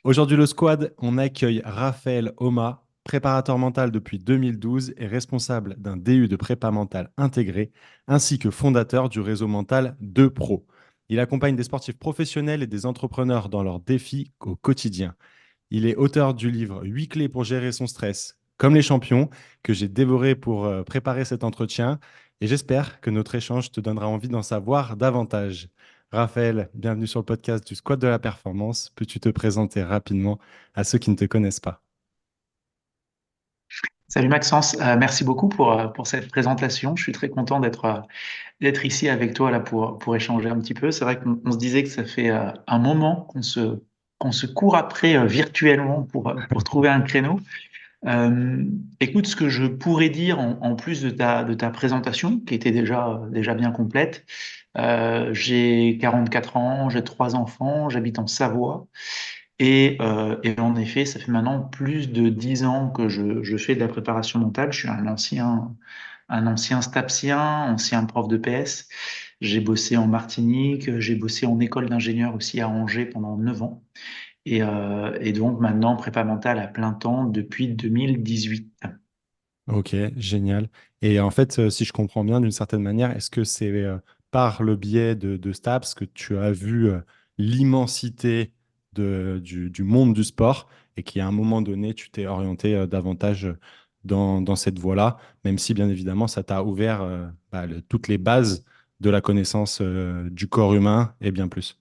Aujourd'hui, le squad, on accueille Raphaël Homa, préparateur mental depuis 2012 et responsable d'un DU de prépa mental intégré, ainsi que fondateur du réseau mental 2 Pro. Il accompagne des sportifs professionnels et des entrepreneurs dans leurs défis au quotidien. Il est auteur du livre 8 clés pour gérer son stress, comme les champions, que j'ai dévoré pour préparer cet entretien. Et j'espère que notre échange te donnera envie d'en savoir davantage. Raphaël, bienvenue sur le podcast du Squad de la Performance. Peux-tu te présenter rapidement à ceux qui ne te connaissent pas? Salut Maxence. Merci beaucoup pour cette présentation. Je suis très content d'être ici avec toi là pour échanger un petit peu. C'est vrai qu'on se disait que ça fait un moment qu'on se court après virtuellement pour trouver un créneau. Euh, Écoute, ce que je pourrais dire en plus de ta présentation, qui était déjà bien complète, j'ai 44 ans, j'ai trois enfants, j'habite en Savoie. Et en effet, ça fait maintenant plus de 10 ans que je fais de la préparation mentale. Je suis un ancien stapsien, ancien prof de PS. J'ai bossé en Martinique, j'ai bossé en école d'ingénieur aussi à Angers pendant 9 ans. Et donc maintenant, prépa mentale à plein temps depuis 2018. Ok, génial. Et en fait, si je comprends bien, d'une certaine manière, est-ce que c'est par le biais de STAPS que tu as vu l'immensité du monde du sport et qu'à un moment donné, tu t'es orienté davantage dans cette voie-là, même si bien évidemment, ça t'a ouvert toutes les bases de la connaissance du corps humain et bien plus.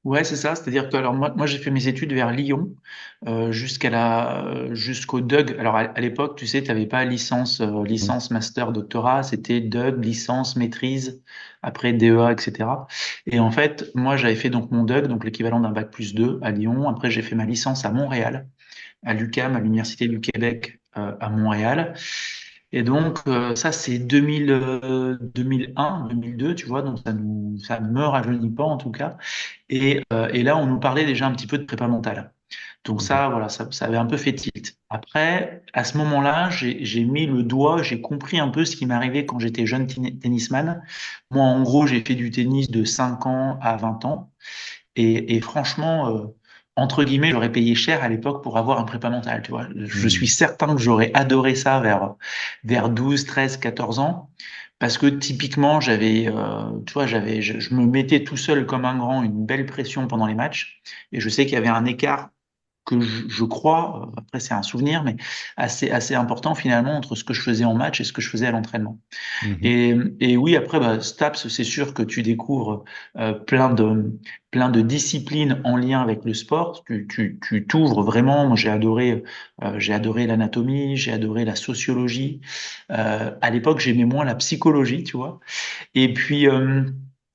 Ouais, c'est ça. C'est-à-dire que alors moi j'ai fait mes études vers Lyon jusqu'au DUG. Alors à l'époque, tu sais, tu n'avais pas Mm. licence, master, doctorat. C'était DUG, licence, maîtrise, après DEA, etc. Et en fait, moi j'avais fait donc mon DUG, donc l'équivalent d'un bac plus 2 à Lyon. Après, j'ai fait ma licence à Montréal, à l'UQAM, à l'Université du Québec à Montréal. Et donc, ça, c'est 2001, 2002, tu vois, donc ça ne me rajeunit pas en tout cas. Et là, on nous parlait déjà un petit peu de prépa mentale. Donc Ok. ça, voilà, ça avait un peu fait tilt. Après, à ce moment-là, j'ai mis le doigt, j'ai compris un peu ce qui m'arrivait quand j'étais jeune tennisman. Moi, en gros, j'ai fait du tennis de 5 ans à 20 ans. Et franchement, entre guillemets, j'aurais payé cher à l'époque pour avoir un prépa mental, tu vois. Je suis Mm. certain que j'aurais adoré ça vers 12, 13, 14 ans. Parce que typiquement, tu vois, je me mettais tout seul comme un grand une belle pression pendant les matchs. Et je sais qu'il y avait un écart que je crois, après c'est un souvenir, mais assez important finalement entre ce que je faisais en match et ce que je faisais à l'entraînement. Mhm. Et oui, après, bah, STAPS, c'est sûr que tu découvres euh, plein de, plein de disciplines en lien avec le sport. Tu t'ouvres vraiment. Moi, j'ai adoré l'anatomie, j'ai adoré la sociologie. À l'époque, j'aimais moins la psychologie, tu vois. Et puis, euh,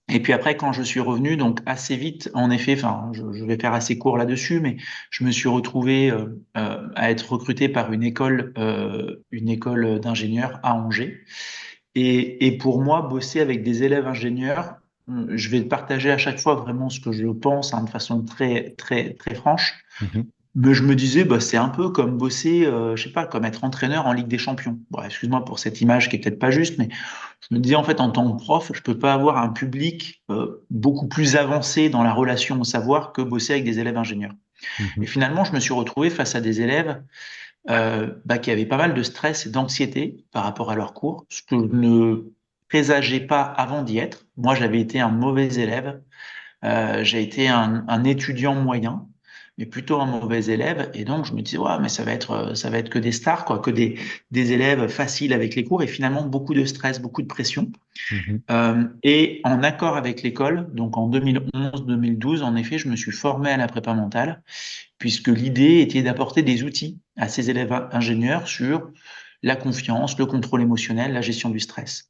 et puis après, quand je suis revenu, donc assez vite, en effet, enfin, je vais faire assez court là-dessus, mais je me suis retrouvé à être recruté par une école d'ingénieurs à Angers. Et pour moi, bosser avec des élèves ingénieurs, je vais partager à chaque fois vraiment ce que je pense hein, de façon très franche. Mhm. Mais je me disais, bah, c'est un peu comme bosser, je sais pas, comme être entraîneur en Ligue des Champions. Bon, excuse-moi pour cette image qui est peut-être pas juste, mais je me disais en fait en tant que prof, je peux pas avoir un public beaucoup plus avancé dans la relation au savoir que bosser avec des élèves ingénieurs. Et Mhm. finalement, je me suis retrouvé face à des élèves bah, qui avaient pas mal de stress et d'anxiété par rapport à leur cours, ce que je ne présageais pas avant d'y être. Moi, j'avais été un mauvais élève, j'ai été un étudiant moyen, mais plutôt un mauvais élève. Et donc, je me disais, ouais, mais ça va être que des stars, quoi, des élèves faciles avec les cours et finalement beaucoup de stress, beaucoup de pression. Mhm. Et en accord avec l'école, donc en 2011-2012, en effet, je me suis formé à la prépa mentale, puisque l'idée était d'apporter des outils à ces élèves ingénieurs sur la confiance, le contrôle émotionnel, la gestion du stress.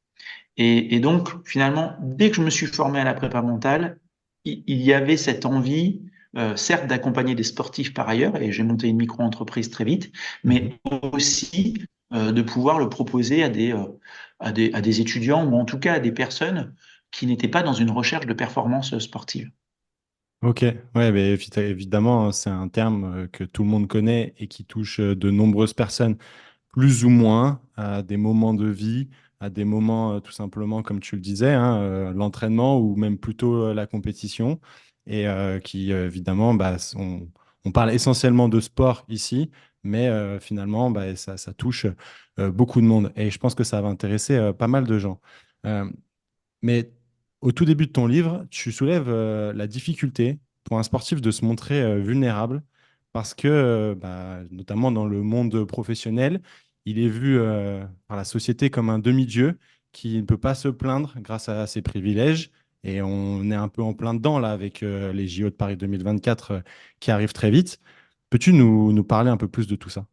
Et donc, finalement, dès que je me suis formé à la prépa mentale, il y avait cette envie, certes, d'accompagner des sportifs par ailleurs, et j'ai monté une micro-entreprise très vite, Mhm. mais aussi de pouvoir le proposer à des étudiants ou en tout cas à des personnes qui n'étaient pas dans une recherche de performance sportive. Ok, ouais, mais évidemment, hein, c'est un terme que tout le monde connaît et qui touche de nombreuses personnes, plus ou moins, à des moments de vie, à des moments tout simplement, comme tu le disais, hein, l'entraînement ou même plutôt la compétition. et qui, évidemment, on parle essentiellement de sport ici, mais finalement, ça touche beaucoup de monde. Et je pense que ça va intéresser pas mal de gens. Euh, mais au tout début de ton livre, tu soulèves la difficulté pour un sportif de se montrer vulnérable parce que, notamment dans le monde professionnel, il est vu par la société comme un demi-dieu qui ne peut pas se plaindre grâce à ses privilèges. Et on est un peu en plein dedans là avec les JO de Paris 2024 qui arrivent très vite. Peux-tu nous parler un peu plus de tout ça?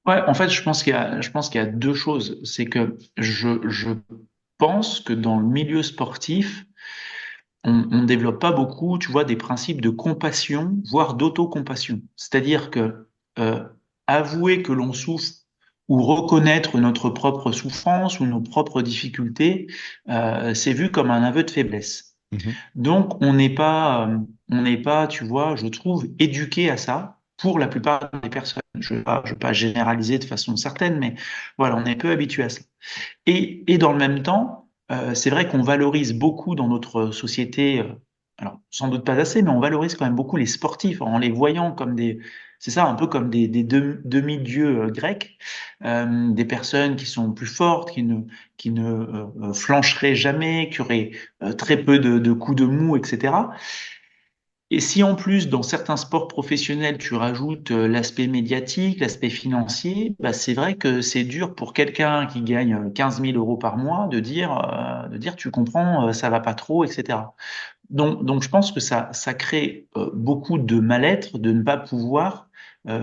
Ouais, en fait, je pense qu'il y a deux choses. C'est que je pense que dans le milieu sportif, on ne développe pas beaucoup, tu vois, des principes de compassion, voire d'autocompassion. C'est-à-dire que euh, avouer que l'on souffre ou reconnaître notre propre souffrance ou nos propres difficultés, c'est vu comme un aveu de faiblesse. Mhm. Donc, on n'est pas, tu vois, je trouve, éduqué à ça pour la plupart des personnes. Je vais pas généraliser de façon certaine, mais voilà, on est peu habitué à ça. Et dans le même temps, c'est vrai qu'on valorise beaucoup dans notre société, alors sans doute pas assez, mais on valorise quand même beaucoup les sportifs en les voyant comme c'est ça, un peu comme des demi-dieux grecs, des personnes qui sont plus fortes, qui ne flancheraient jamais, qui auraient très peu de coups de mou, etc. Et si en plus, dans certains sports professionnels, tu rajoutes l'aspect médiatique, l'aspect financier, bah, c'est vrai que c'est dur pour quelqu'un qui gagne 15 000 euros par mois de dire tu comprends, ça va pas trop, etc. Donc je pense que ça crée beaucoup de mal-être de ne pas pouvoir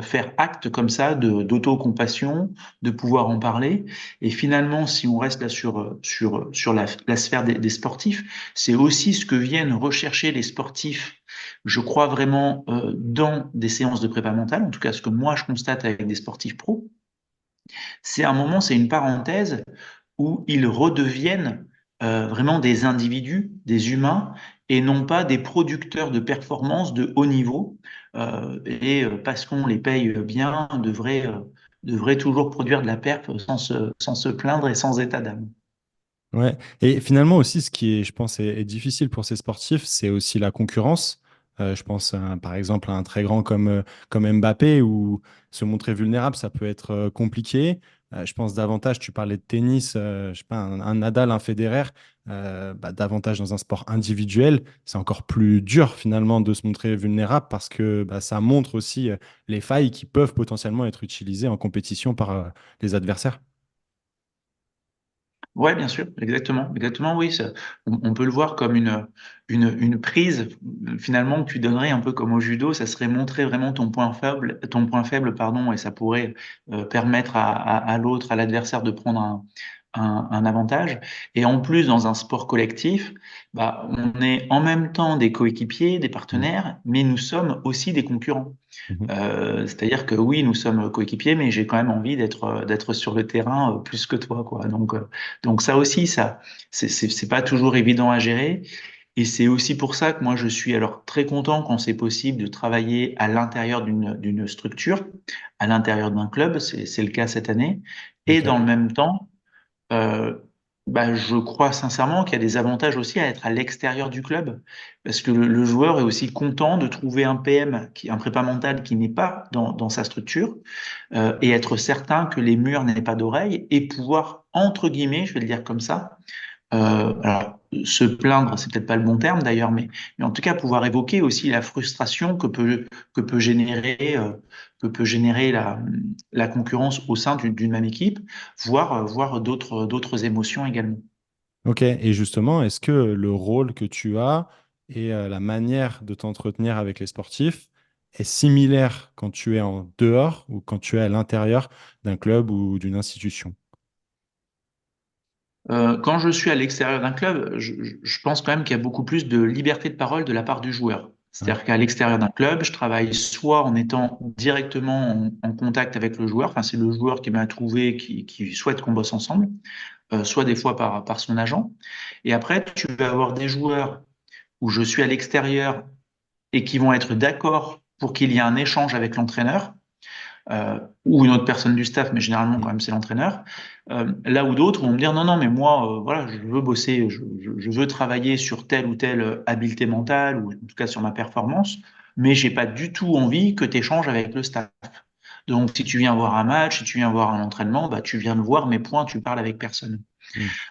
faire acte comme ça d'autocompassion, de pouvoir en parler. Et finalement, si on reste là sur la sphère des sportifs, c'est aussi ce que viennent rechercher les sportifs, je crois vraiment, dans des séances de prépa mentale, en tout cas ce que moi je constate avec des sportifs pros, c'est un moment, c'est une parenthèse où ils redeviennent vraiment des individus, des humains, et non pas des producteurs de performances de haut niveau. Parce qu'on les paye bien, devraient toujours produire de la perf sans se plaindre et sans état d'âme. Ouais. Et finalement aussi, ce qui est, je pense, est difficile pour ces sportifs, c'est aussi la concurrence. Je pense par exemple à un très grand comme Mbappé, où se montrer vulnérable, ça peut être compliqué. Je pense davantage, tu parlais de tennis, je sais pas, un Nadal, un Federer, davantage dans un sport individuel, c'est encore plus dur finalement de se montrer vulnérable parce que ça montre aussi les failles qui peuvent potentiellement être utilisées en compétition par les adversaires. Ouais, bien sûr, exactement, exactement, oui. On peut le voir comme une prise, finalement, que tu donnerais un peu comme au judo. Ça serait montrer vraiment ton point faible, pardon, et ça pourrait permettre à l'autre, à l'adversaire de prendre un avantage. Et en plus, dans un sport collectif, bah, on est en même temps des coéquipiers, des Mhm. partenaires, mais nous sommes aussi des concurrents. Mhm. C'est-à-dire que oui, nous sommes coéquipiers, mais j'ai quand même envie d'être sur le terrain plus que toi, quoi. Donc ça aussi, ça, c'est pas toujours évident à gérer. Et c'est aussi pour ça que moi, je suis alors très content quand c'est possible de travailler à l'intérieur d'une structure, à l'intérieur d'un club. C'est le cas cette année. Et Ok. dans le même temps, euh, je crois sincèrement qu'il y a des avantages aussi à être à l'extérieur du club, parce que le joueur est aussi content de trouver un PM, un prépa mental qui n'est pas dans sa structure, et être certain que les murs n'aient pas d'oreilles, et pouvoir, entre guillemets, je vais le dire comme ça, alors, se plaindre, c'est peut-être pas le bon terme d'ailleurs, mais en tout cas pouvoir évoquer aussi la frustration que peut générer la concurrence au sein d'une même équipe, voire d'autres émotions également. Ok, et justement, est-ce que le rôle que tu as et la manière de t'entretenir avec les sportifs est similaire quand tu es en dehors ou quand tu es à l'intérieur d'un club ou d'une institution? Quand je suis à l'extérieur d'un club, je pense quand même qu'il y a beaucoup plus de liberté de parole de la part du joueur. Ouais. C'est-à-dire qu'à l'extérieur d'un club, je travaille soit en étant directement en contact avec le joueur, enfin c'est le joueur qui m'a trouvé, qui souhaite qu'on bosse ensemble, soit des fois par son agent. Et après, tu vas avoir des joueurs où je suis à l'extérieur et qui vont être d'accord pour qu'il y ait un échange avec l'entraîneur. ou une autre personne du staff, mais généralement quand même c'est l'entraîneur. Là où d'autres vont me dire non, non, mais moi, voilà, je veux bosser, je veux travailler sur telle ou telle habileté mentale, ou en tout cas sur ma performance, mais j'ai pas du tout envie que tu échanges avec le staff. Donc, si tu viens voir un match, si tu viens voir un entraînement, bah, tu viens me voir, mais point, tu parles avec personne.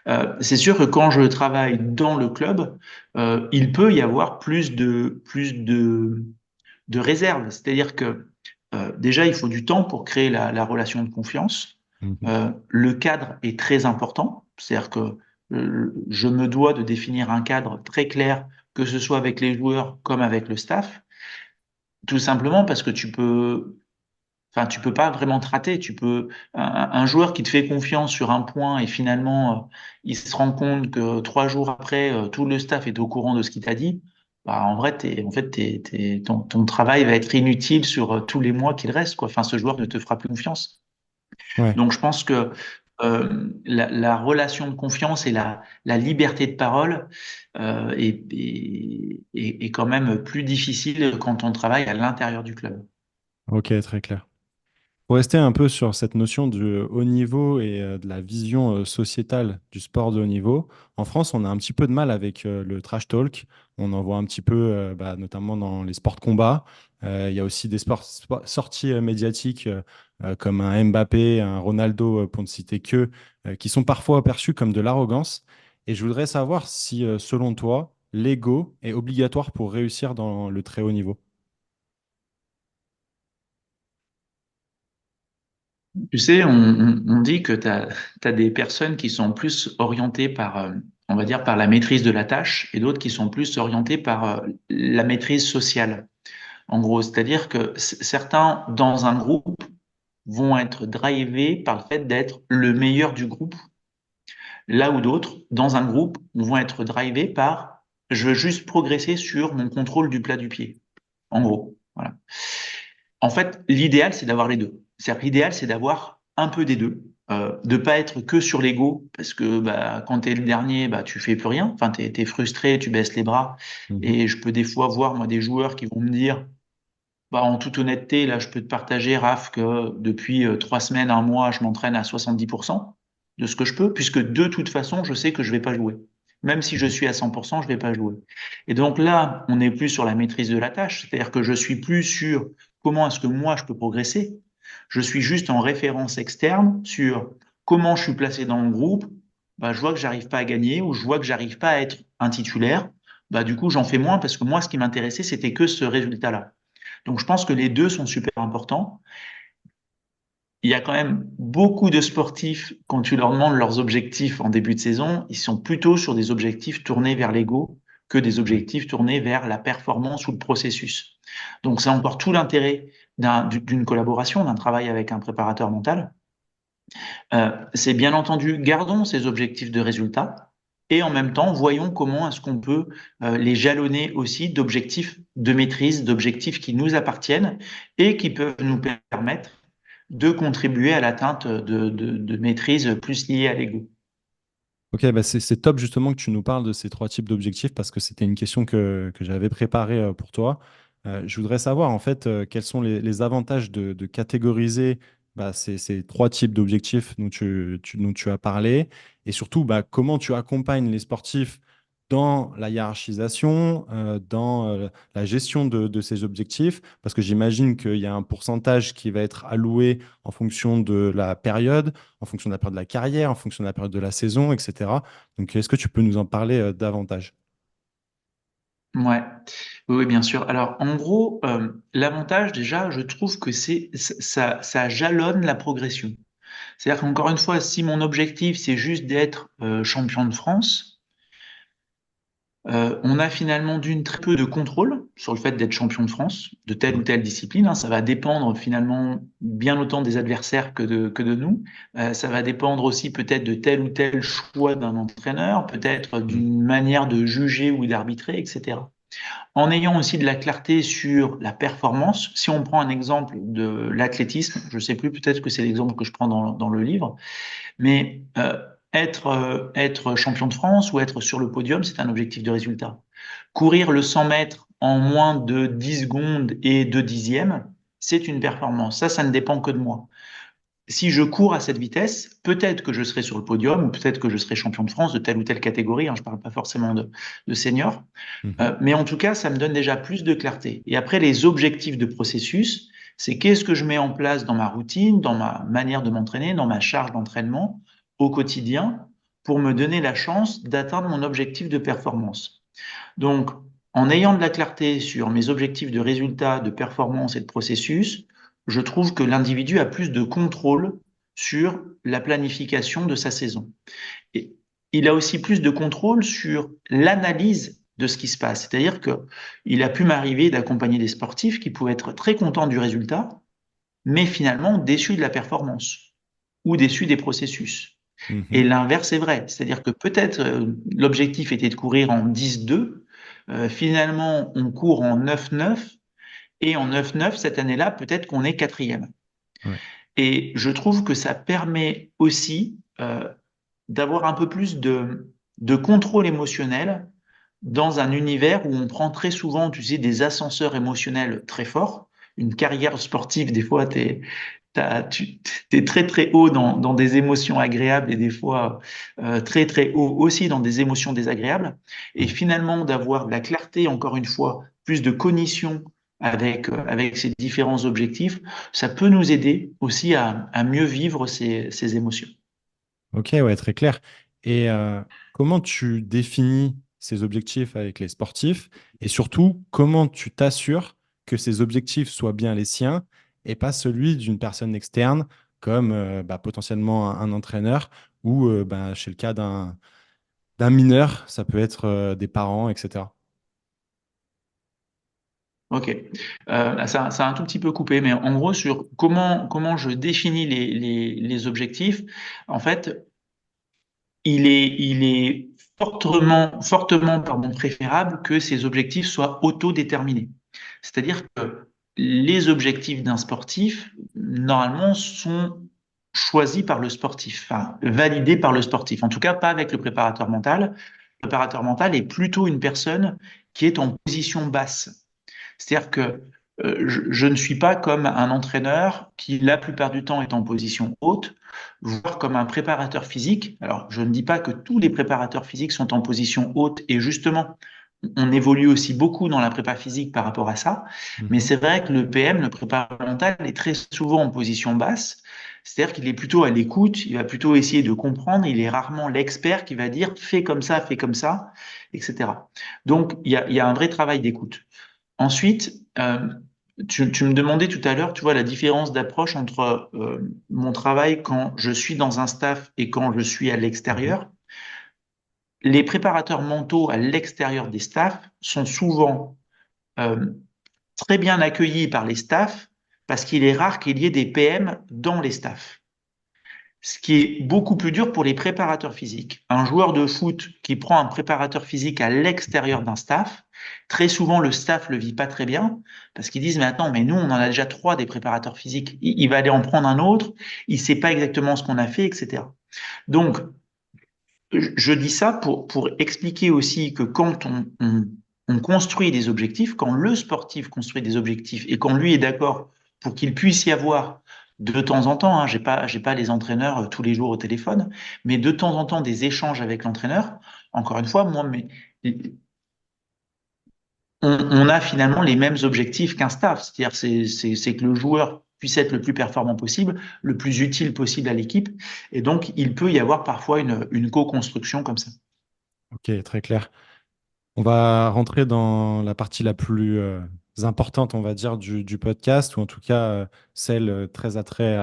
Mm. C'est sûr que quand je travaille dans le club, il peut y avoir de réserve. C'est-à-dire que déjà, il faut du temps pour créer la relation de confiance. Mhm. Le cadre est très important. C'est-à-dire que je me dois de définir un cadre très clair, que ce soit avec les joueurs comme avec le staff, tout simplement parce que enfin, tu peux pas vraiment te rater. Un joueur qui te fait confiance sur un point et finalement, il se rend compte que 3 jours après, tout le staff est au courant de ce qu'il t'a dit. Bah, en vrai, ton travail va être inutile sur tous les mois qu'il reste, quoi. Enfin, ce joueur ne te fera plus confiance. Ouais. Donc, je pense que la relation de confiance et la liberté de parole est quand même plus difficile quand on travaille à l'intérieur du club. Ok, très clair. Pour rester un peu sur cette notion du haut niveau et de la vision sociétale du sport de haut niveau, en France, on a un petit peu de mal avec le trash talk. On en voit un petit peu, notamment dans les sports de combat. Il y a aussi des sorties médiatiques comme un Mbappé, un Ronaldo, pour ne citer que, qui sont parfois perçus comme de l'arrogance. Et je voudrais savoir si, selon toi, l'ego est obligatoire pour réussir dans le très haut niveau. Tu sais, on dit que tu as des personnes qui sont plus orientées par, on va dire, par la maîtrise de la tâche et d'autres qui sont plus orientées par la maîtrise sociale. En gros, c'est-à-dire que certains, dans un groupe, vont être drivés par le fait d'être le meilleur du groupe, là où d'autres, dans un groupe, vont être drivés par je veux juste progresser sur mon contrôle du plat du pied. En gros, voilà. En fait, l'idéal, c'est d'avoir les deux. C'est-à-dire, l'idéal, c'est d'avoir un peu des deux, de pas être que sur l'ego, parce que bah, quand tu es le dernier, bah, tu fais plus rien. Enfin, tu es frustré, tu baisses les bras. Mhm. Et je peux des fois voir, moi, des joueurs qui vont me dire, bah, en toute honnêteté, là, je peux te partager, Raph, que depuis 3 semaines, un mois, je m'entraîne à 70% de ce que je peux, puisque de toute façon, je sais que je vais pas jouer. Même si je Mhm. suis à 100%, je vais pas jouer. Et donc là, on n'est plus sur la maîtrise de la tâche, c'est-à-dire que je suis plus sur comment est-ce que moi je peux progresser. Je suis juste en référence externe sur comment je suis placé dans le groupe. Bah, je vois que j'arrive pas à gagner ou je vois que j'arrive pas à être un titulaire. Bah, du coup, j'en fais moins parce que moi, ce qui m'intéressait, c'était que ce résultat-là. Donc, je pense que les deux sont super importants. Il y a quand même beaucoup de sportifs, quand tu leur demandes leurs objectifs en début de saison, ils sont plutôt sur des objectifs tournés vers l'ego que des Ouais. objectifs tournés vers la performance ou le processus. Donc, c'est encore tout l'intérêt d'une collaboration, d'un travail avec un préparateur mental. C'est bien entendu, gardons ces objectifs de résultat et en même temps, voyons comment est-ce qu'on peut les jalonner aussi d'objectifs de maîtrise, d'objectifs qui nous appartiennent et qui peuvent nous permettre de contribuer à l'atteinte de maîtrise plus liée à l'ego. Ok, bah c'est top justement que tu nous parles de ces trois types d'objectifs parce que c'était une question que j'avais préparée pour toi. Je voudrais savoir en fait quels sont les avantages de catégoriser ces trois types d'objectifs dont tu as parlé et surtout comment tu accompagnes les sportifs dans la hiérarchisation, dans la gestion de ces objectifs, parce que j'imagine qu'il y a un pourcentage qui va être alloué en fonction de la période, en fonction de la période de la carrière, en fonction de la période de la saison, etc. Donc, est-ce que tu peux nous en parler davantage? Ouais, oui, oui, bien sûr. Alors, en gros, l'avantage déjà, je trouve que ça jalonne la progression. C'est-à-dire qu'encore une fois, si mon objectif c'est juste d'être champion de France, on a finalement d'une très peu de contrôle sur le fait d'être champion de France, de telle ou Mhm. telle discipline, hein. Ça va dépendre finalement bien autant des adversaires que de nous. Ça va dépendre aussi peut-être de tel ou tel choix d'un entraîneur, peut-être Mhm. d'une manière de juger ou d'arbitrer, etc. En ayant aussi de la clarté sur la performance, si on prend un exemple de l'athlétisme, je sais plus, peut-être que c'est l'exemple que je prends dans le livre, mais être champion de France ou être sur le podium, c'est un objectif de résultat. Courir le 100 mètres en moins de 10 secondes et 2 dixièmes, c'est une performance. Ça ne dépend que de moi. Si je cours à cette vitesse, peut-être que je serai sur le podium ou peut-être que je serai champion de France de telle ou telle catégorie. Hein, je ne parle pas forcément de senior. Mhm. Mais en tout cas, ça me donne déjà plus de clarté. Et après, les objectifs de processus, c'est qu'est-ce que je mets en place dans ma routine, dans ma manière de m'entraîner, dans ma charge d'entraînement au quotidien pour me donner la chance d'atteindre mon objectif de performance. Donc, en ayant de la clarté sur mes objectifs de résultats, de performance et de processus, je trouve que l'individu a plus de contrôle sur la planification de sa saison. Et il a aussi plus de contrôle sur l'analyse de ce qui se passe. C'est-à-dire qu'il a pu m'arriver d'accompagner des sportifs qui pouvaient être très contents du résultat, mais finalement déçus de la performance ou déçus des processus. Et Mhm. l'inverse est vrai. C'est-à-dire que peut-être l'objectif était de courir en 10-2, finalement on court en 9-9, et en 9-9, cette année-là, peut-être qu'on est quatrième. Ouais. Et je trouve que ça permet aussi d'avoir un peu plus de contrôle émotionnel dans un univers où on prend très souvent, tu sais, des ascenseurs émotionnels très forts. Une carrière sportive, des fois, tu es très très haut dans des émotions agréables et des fois très très haut aussi dans des émotions désagréables. Et Mhm. finalement, d'avoir de la clarté, encore une fois, plus de cognition avec ces différents objectifs, ça peut nous aider aussi à mieux vivre ces émotions. Ok, ouais, très clair. Et comment tu définis ces objectifs avec les sportifs? Et surtout, comment tu t'assures que ces objectifs soient bien les siens et pas celui d'une personne externe, comme bah, potentiellement un entraîneur ou bah, chez le cas d'un mineur, ça peut être des parents, etc. Ok. Ça a un tout petit peu coupé, mais en gros, sur comment je définis les objectifs, en fait, il est fortement pardon, préférable que ces objectifs soient autodéterminés. C'est-à-dire que les objectifs d'un sportif, normalement, sont choisis par le sportif, enfin, validés par le sportif. En tout cas, pas avec le préparateur mental. Le préparateur mental est plutôt une personne qui est en position basse. C'est-à-dire que je ne suis pas comme un entraîneur qui, la plupart du temps, est en position haute, voire comme un préparateur physique. Alors, je ne dis pas que tous les préparateurs physiques sont en position haute, et justement, on évolue aussi beaucoup dans la prépa physique par rapport à ça. Mais Mhm. c'est vrai que le PM, le préparateur mental, est très souvent en position basse. C'est-à-dire qu'il est plutôt à l'écoute, il va plutôt essayer de comprendre, il est rarement l'expert qui va dire fais comme ça, etc. Donc, il y a un vrai travail d'écoute. Ensuite, tu me demandais tout à l'heure, tu vois, la différence d'approche entre mon travail quand je suis dans un staff et quand je suis à Mhm. l'extérieur. Les préparateurs mentaux à l'extérieur des staffs sont souvent euh, très bien accueillis par les staffs parce qu'il est rare qu'il y ait des PM dans les staffs. Ce qui est beaucoup plus dur pour les préparateurs physiques. Un joueur de foot qui prend un préparateur physique à l'extérieur d'un staff, très souvent le staff le vit pas très bien parce qu'ils disent mais attends, mais nous on en a déjà trois des préparateurs physiques, il va aller en prendre un autre, il sait pas exactement ce qu'on a fait, etc. Donc je dis ça pour expliquer aussi que quand on construit des objectifs, quand le sportif construit des objectifs et quand lui est d'accord pour qu'il puisse y avoir de temps en temps, hein, j'ai pas les entraîneurs tous les jours au téléphone, mais de temps en temps des échanges avec l'entraîneur. Encore une fois, moi, mais on a finalement les mêmes objectifs qu'un staff, c'est-à-dire c'est que le joueur puisse être le plus performant possible, le plus utile possible à l'équipe, et donc il peut y avoir parfois une co-construction comme ça. Ok, très clair. On va rentrer dans la partie la plus importante, on va dire, du podcast, ou en tout cas celle très attrait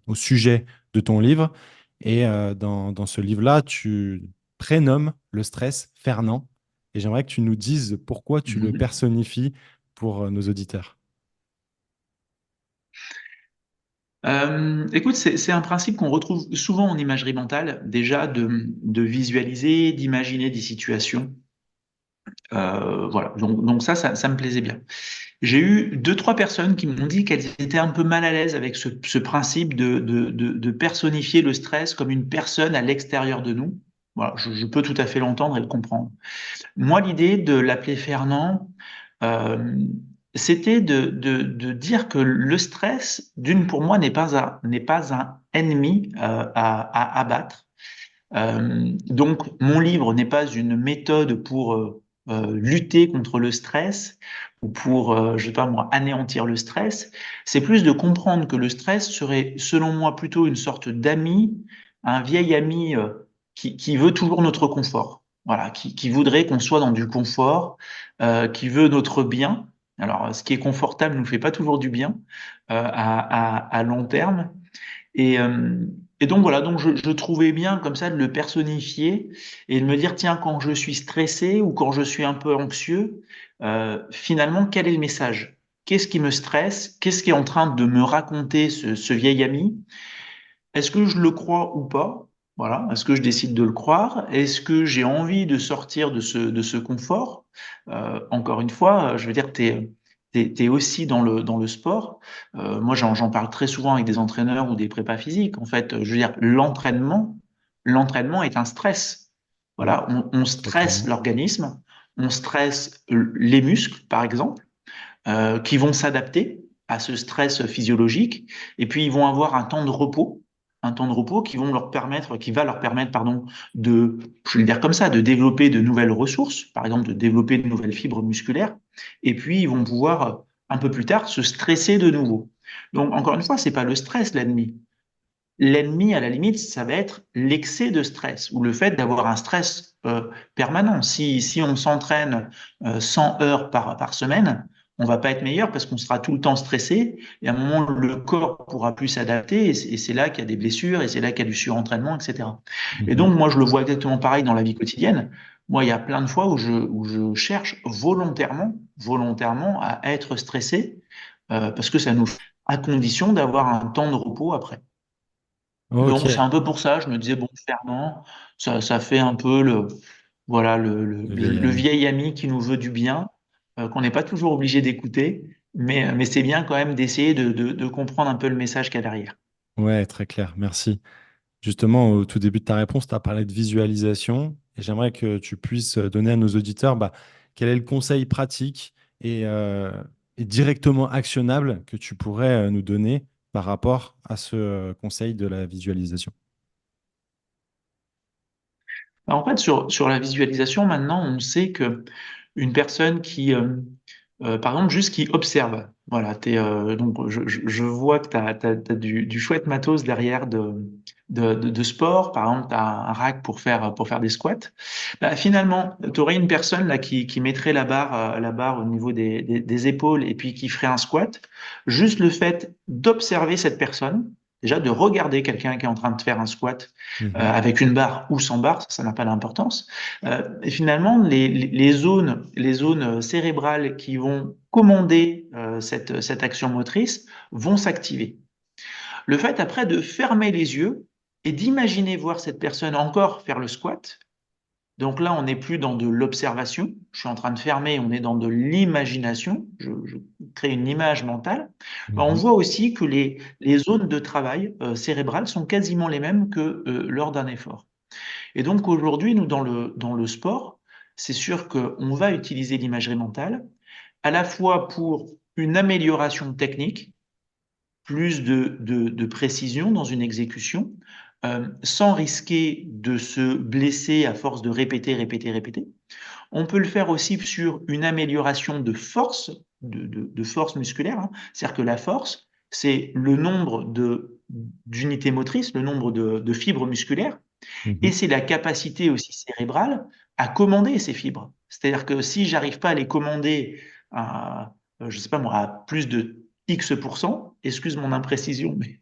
au sujet de ton livre. Et dans ce livre-là, tu prénommes le stress Fernand. Et j'aimerais que tu nous dises pourquoi tu le personnifies pour nos auditeurs. Écoute, c'est un principe qu'on retrouve souvent en imagerie mentale, déjà de visualiser, d'imaginer des situations. Voilà, donc ça me plaisait bien. J'ai eu deux, trois personnes qui m'ont dit qu'elles étaient un peu mal à l'aise avec ce principe de personnifier le stress comme une personne à l'extérieur de nous. Voilà, je peux tout à fait l'entendre et le comprendre. Moi, l'idée de l'appeler Fernand, euh, c'était de dire que le stress, d'une pour moi, n'est pas un ennemi à abattre. Donc, mon livre n'est pas une méthode pour lutter contre le stress ou pour, je sais pas moi, anéantir le stress. C'est plus de comprendre que le stress serait, selon moi, plutôt une sorte d'ami, un vieil ami qui veut toujours notre confort. Voilà, qui voudrait qu'on soit dans du confort, qui veut notre bien. Alors, ce qui est confortable nous fait pas toujours du bien à long terme. Et, euh, et donc voilà, donc je trouvais bien comme ça de le personnifier et de me dire, tiens, quand je suis stressé ou quand je suis un peu anxieux, finalement, quel est le message? Qu'est-ce qui me stresse? Qu'est-ce qui est en train de me raconter ce vieil ami? Est-ce que je le crois ou pas? Voilà. Est-ce que je décide de le croire? Est-ce que j'ai envie de sortir de ce confort? Encore une fois, je veux dire, t'es aussi dans le sport. Moi, j'en parle très souvent avec des entraîneurs ou des prépas physiques. En fait, je veux dire, l'entraînement est un stress. Mm. Voilà, on Très stresse clairement. l'organisme, on stresse les muscles, par exemple, qui vont s'adapter à ce stress physiologique, et puis ils vont avoir un temps de repos qui va leur permettre, pardon, je vais le dire comme ça, de développer de nouvelles ressources, par exemple de développer de nouvelles fibres musculaires, et puis ils vont pouvoir un peu plus tard se stresser de nouveau. Donc encore une fois, c'est pas le stress l'ennemi. L'ennemi, à la limite, ça va être l'excès de stress ou le fait d'avoir un stress permanent. Si on s'entraîne 100 heures par semaine, on va pas être meilleur parce qu'on sera tout le temps stressé et à un moment, le corps pourra plus s'adapter et c'est là qu'il y a des blessures et c'est là qu'il y a du surentraînement, etc. Et Mhm. donc, moi, je le vois exactement pareil dans la vie quotidienne. Moi, il y a plein de fois où je cherche volontairement à être stressé parce que ça nous fait à condition d'avoir un temps de repos après. Ok, Donc c'est un peu pour ça, je me disais, bon, Fernand, ça fait un peu voilà, le vieil le ami. vieil ami qui nous veut du bien, qu'on n'est pas toujours obligé d'écouter, mais c'est bien quand même d'essayer de comprendre un peu le message qu'il y a derrière. Ouais, très clair, merci. Justement, au tout début de ta réponse, tu as parlé de visualisation et j'aimerais que tu puisses donner à nos auditeurs quel est le conseil pratique et directement actionnable que tu pourrais nous donner par rapport à ce conseil de la visualisation. En fait, sur la visualisation, maintenant, on sait que une personne par exemple, juste qui observe, voilà, donc je vois que tu as, du chouette matos derrière de sport, par exemple, tu as un rack pour faire des squats. Bah, finalement, tu aurais une personne là qui mettrait la barre au niveau des épaules et puis qui ferait un squat. Juste le fait d'observer cette personne, déjà de regarder quelqu'un qui est en train de faire un squat Mhm. avec une barre ou sans barre, ça n'a pas d'importance. Et finalement, les zones cérébrales qui vont commander cette action motrice vont s'activer. Le fait après de fermer les yeux et d'imaginer voir cette personne encore faire le squat, donc là, on n'est plus dans de l'observation, je suis en train de fermer, on est dans de l'imagination, je crée une image mentale. Ben, on Mhm. voit aussi que les zones de travail cérébrales sont quasiment les mêmes que lors d'un effort. Et donc aujourd'hui, nous, dans le sport, c'est sûr qu'on va utiliser l'imagerie mentale à la fois pour une amélioration technique, plus de précision dans une exécution, sans risquer de se blesser à force de répéter. On peut le faire aussi sur une amélioration de force, de force musculaire, hein. C'est-à-dire que la force, c'est le nombre d'unités motrices, le nombre de fibres musculaires et Mhm. c'est la capacité aussi cérébrale à commander ces fibres. C'est-à-dire que si j'arrive pas à les commander à, je sais pas moi, à plus de X%, excuse mon imprécision, mais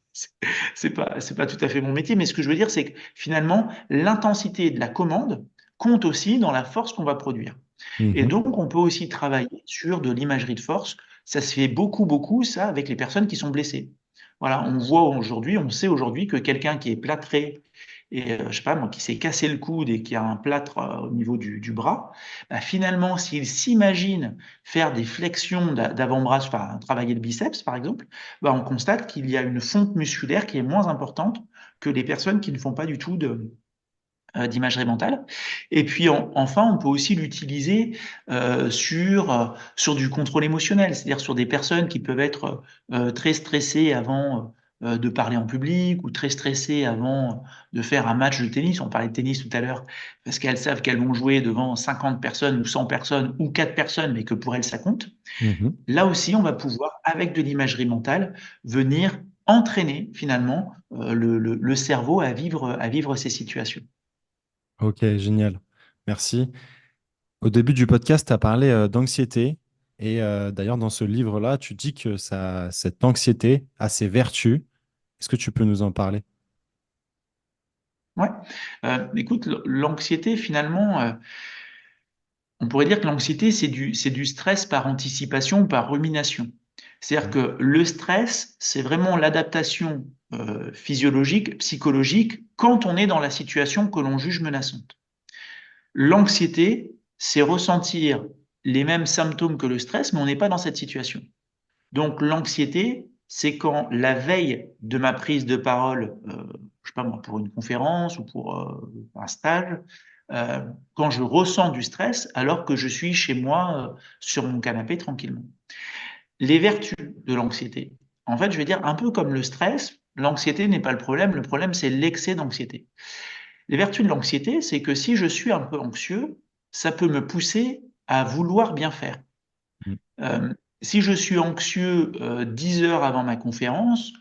c'est pas tout à fait mon métier, mais ce que je veux dire, c'est que finalement, l'intensité de la commande compte aussi dans la force qu'on va produire. Et Mhm. donc, on peut aussi travailler sur de l'imagerie de force. Ça se fait beaucoup, ça, avec les personnes qui sont blessées. Voilà, on sait aujourd'hui que quelqu'un qui est plâtré et je sais pas moi, qui s'est cassé le coude et qui a un plâtre au niveau du bras, bah, finalement, s'il s'imagine faire des flexions d'avant-bras, enfin travailler le biceps par exemple, bah, on constate qu'il y a une fonte musculaire qui est moins importante que les personnes qui ne font pas du tout d'imagerie mentale. Et puis enfin, on peut aussi l'utiliser sur du contrôle émotionnel, c'est-à-dire sur des personnes qui peuvent être très stressées avant de parler en public ou très stressées avant de faire un match de tennis. On parlait de tennis tout à l'heure, parce qu'elles savent qu'elles vont jouer devant 50 personnes ou 100 personnes ou 4 personnes, mais que pour elles, ça compte. Mhm. Là aussi, on va pouvoir, avec de l'imagerie mentale, venir entraîner finalement le cerveau à vivre ces situations. Ok, génial. Merci. Au début du podcast, tu as parlé d'anxiété. Et d'ailleurs, dans ce livre-là, tu dis que cette anxiété a ses vertus. Est-ce que tu peux nous en parler? Ouais. Écoute, l'anxiété, finalement, on pourrait dire que l'anxiété, c'est du stress par anticipation ou par rumination. C'est-à-dire Mm. que le stress, c'est vraiment l'adaptation physiologique, psychologique, quand on est dans la situation que l'on juge menaçante. L'anxiété, c'est ressentir les mêmes symptômes que le stress, mais on n'est pas dans cette situation. Donc l'anxiété, c'est quand la veille de ma prise de parole, je sais pas moi, pour une conférence ou pour un stage, quand je ressens du stress alors que je suis chez moi sur mon canapé tranquillement. Les vertus de l'anxiété. En fait, je vais dire un peu comme le stress, l'anxiété n'est pas le problème c'est l'excès d'anxiété. Les vertus de l'anxiété, c'est que si je suis un peu anxieux, ça peut me pousser à vouloir bien faire. Mm. Euh, Si je suis anxieux 10 heures avant ma conférence,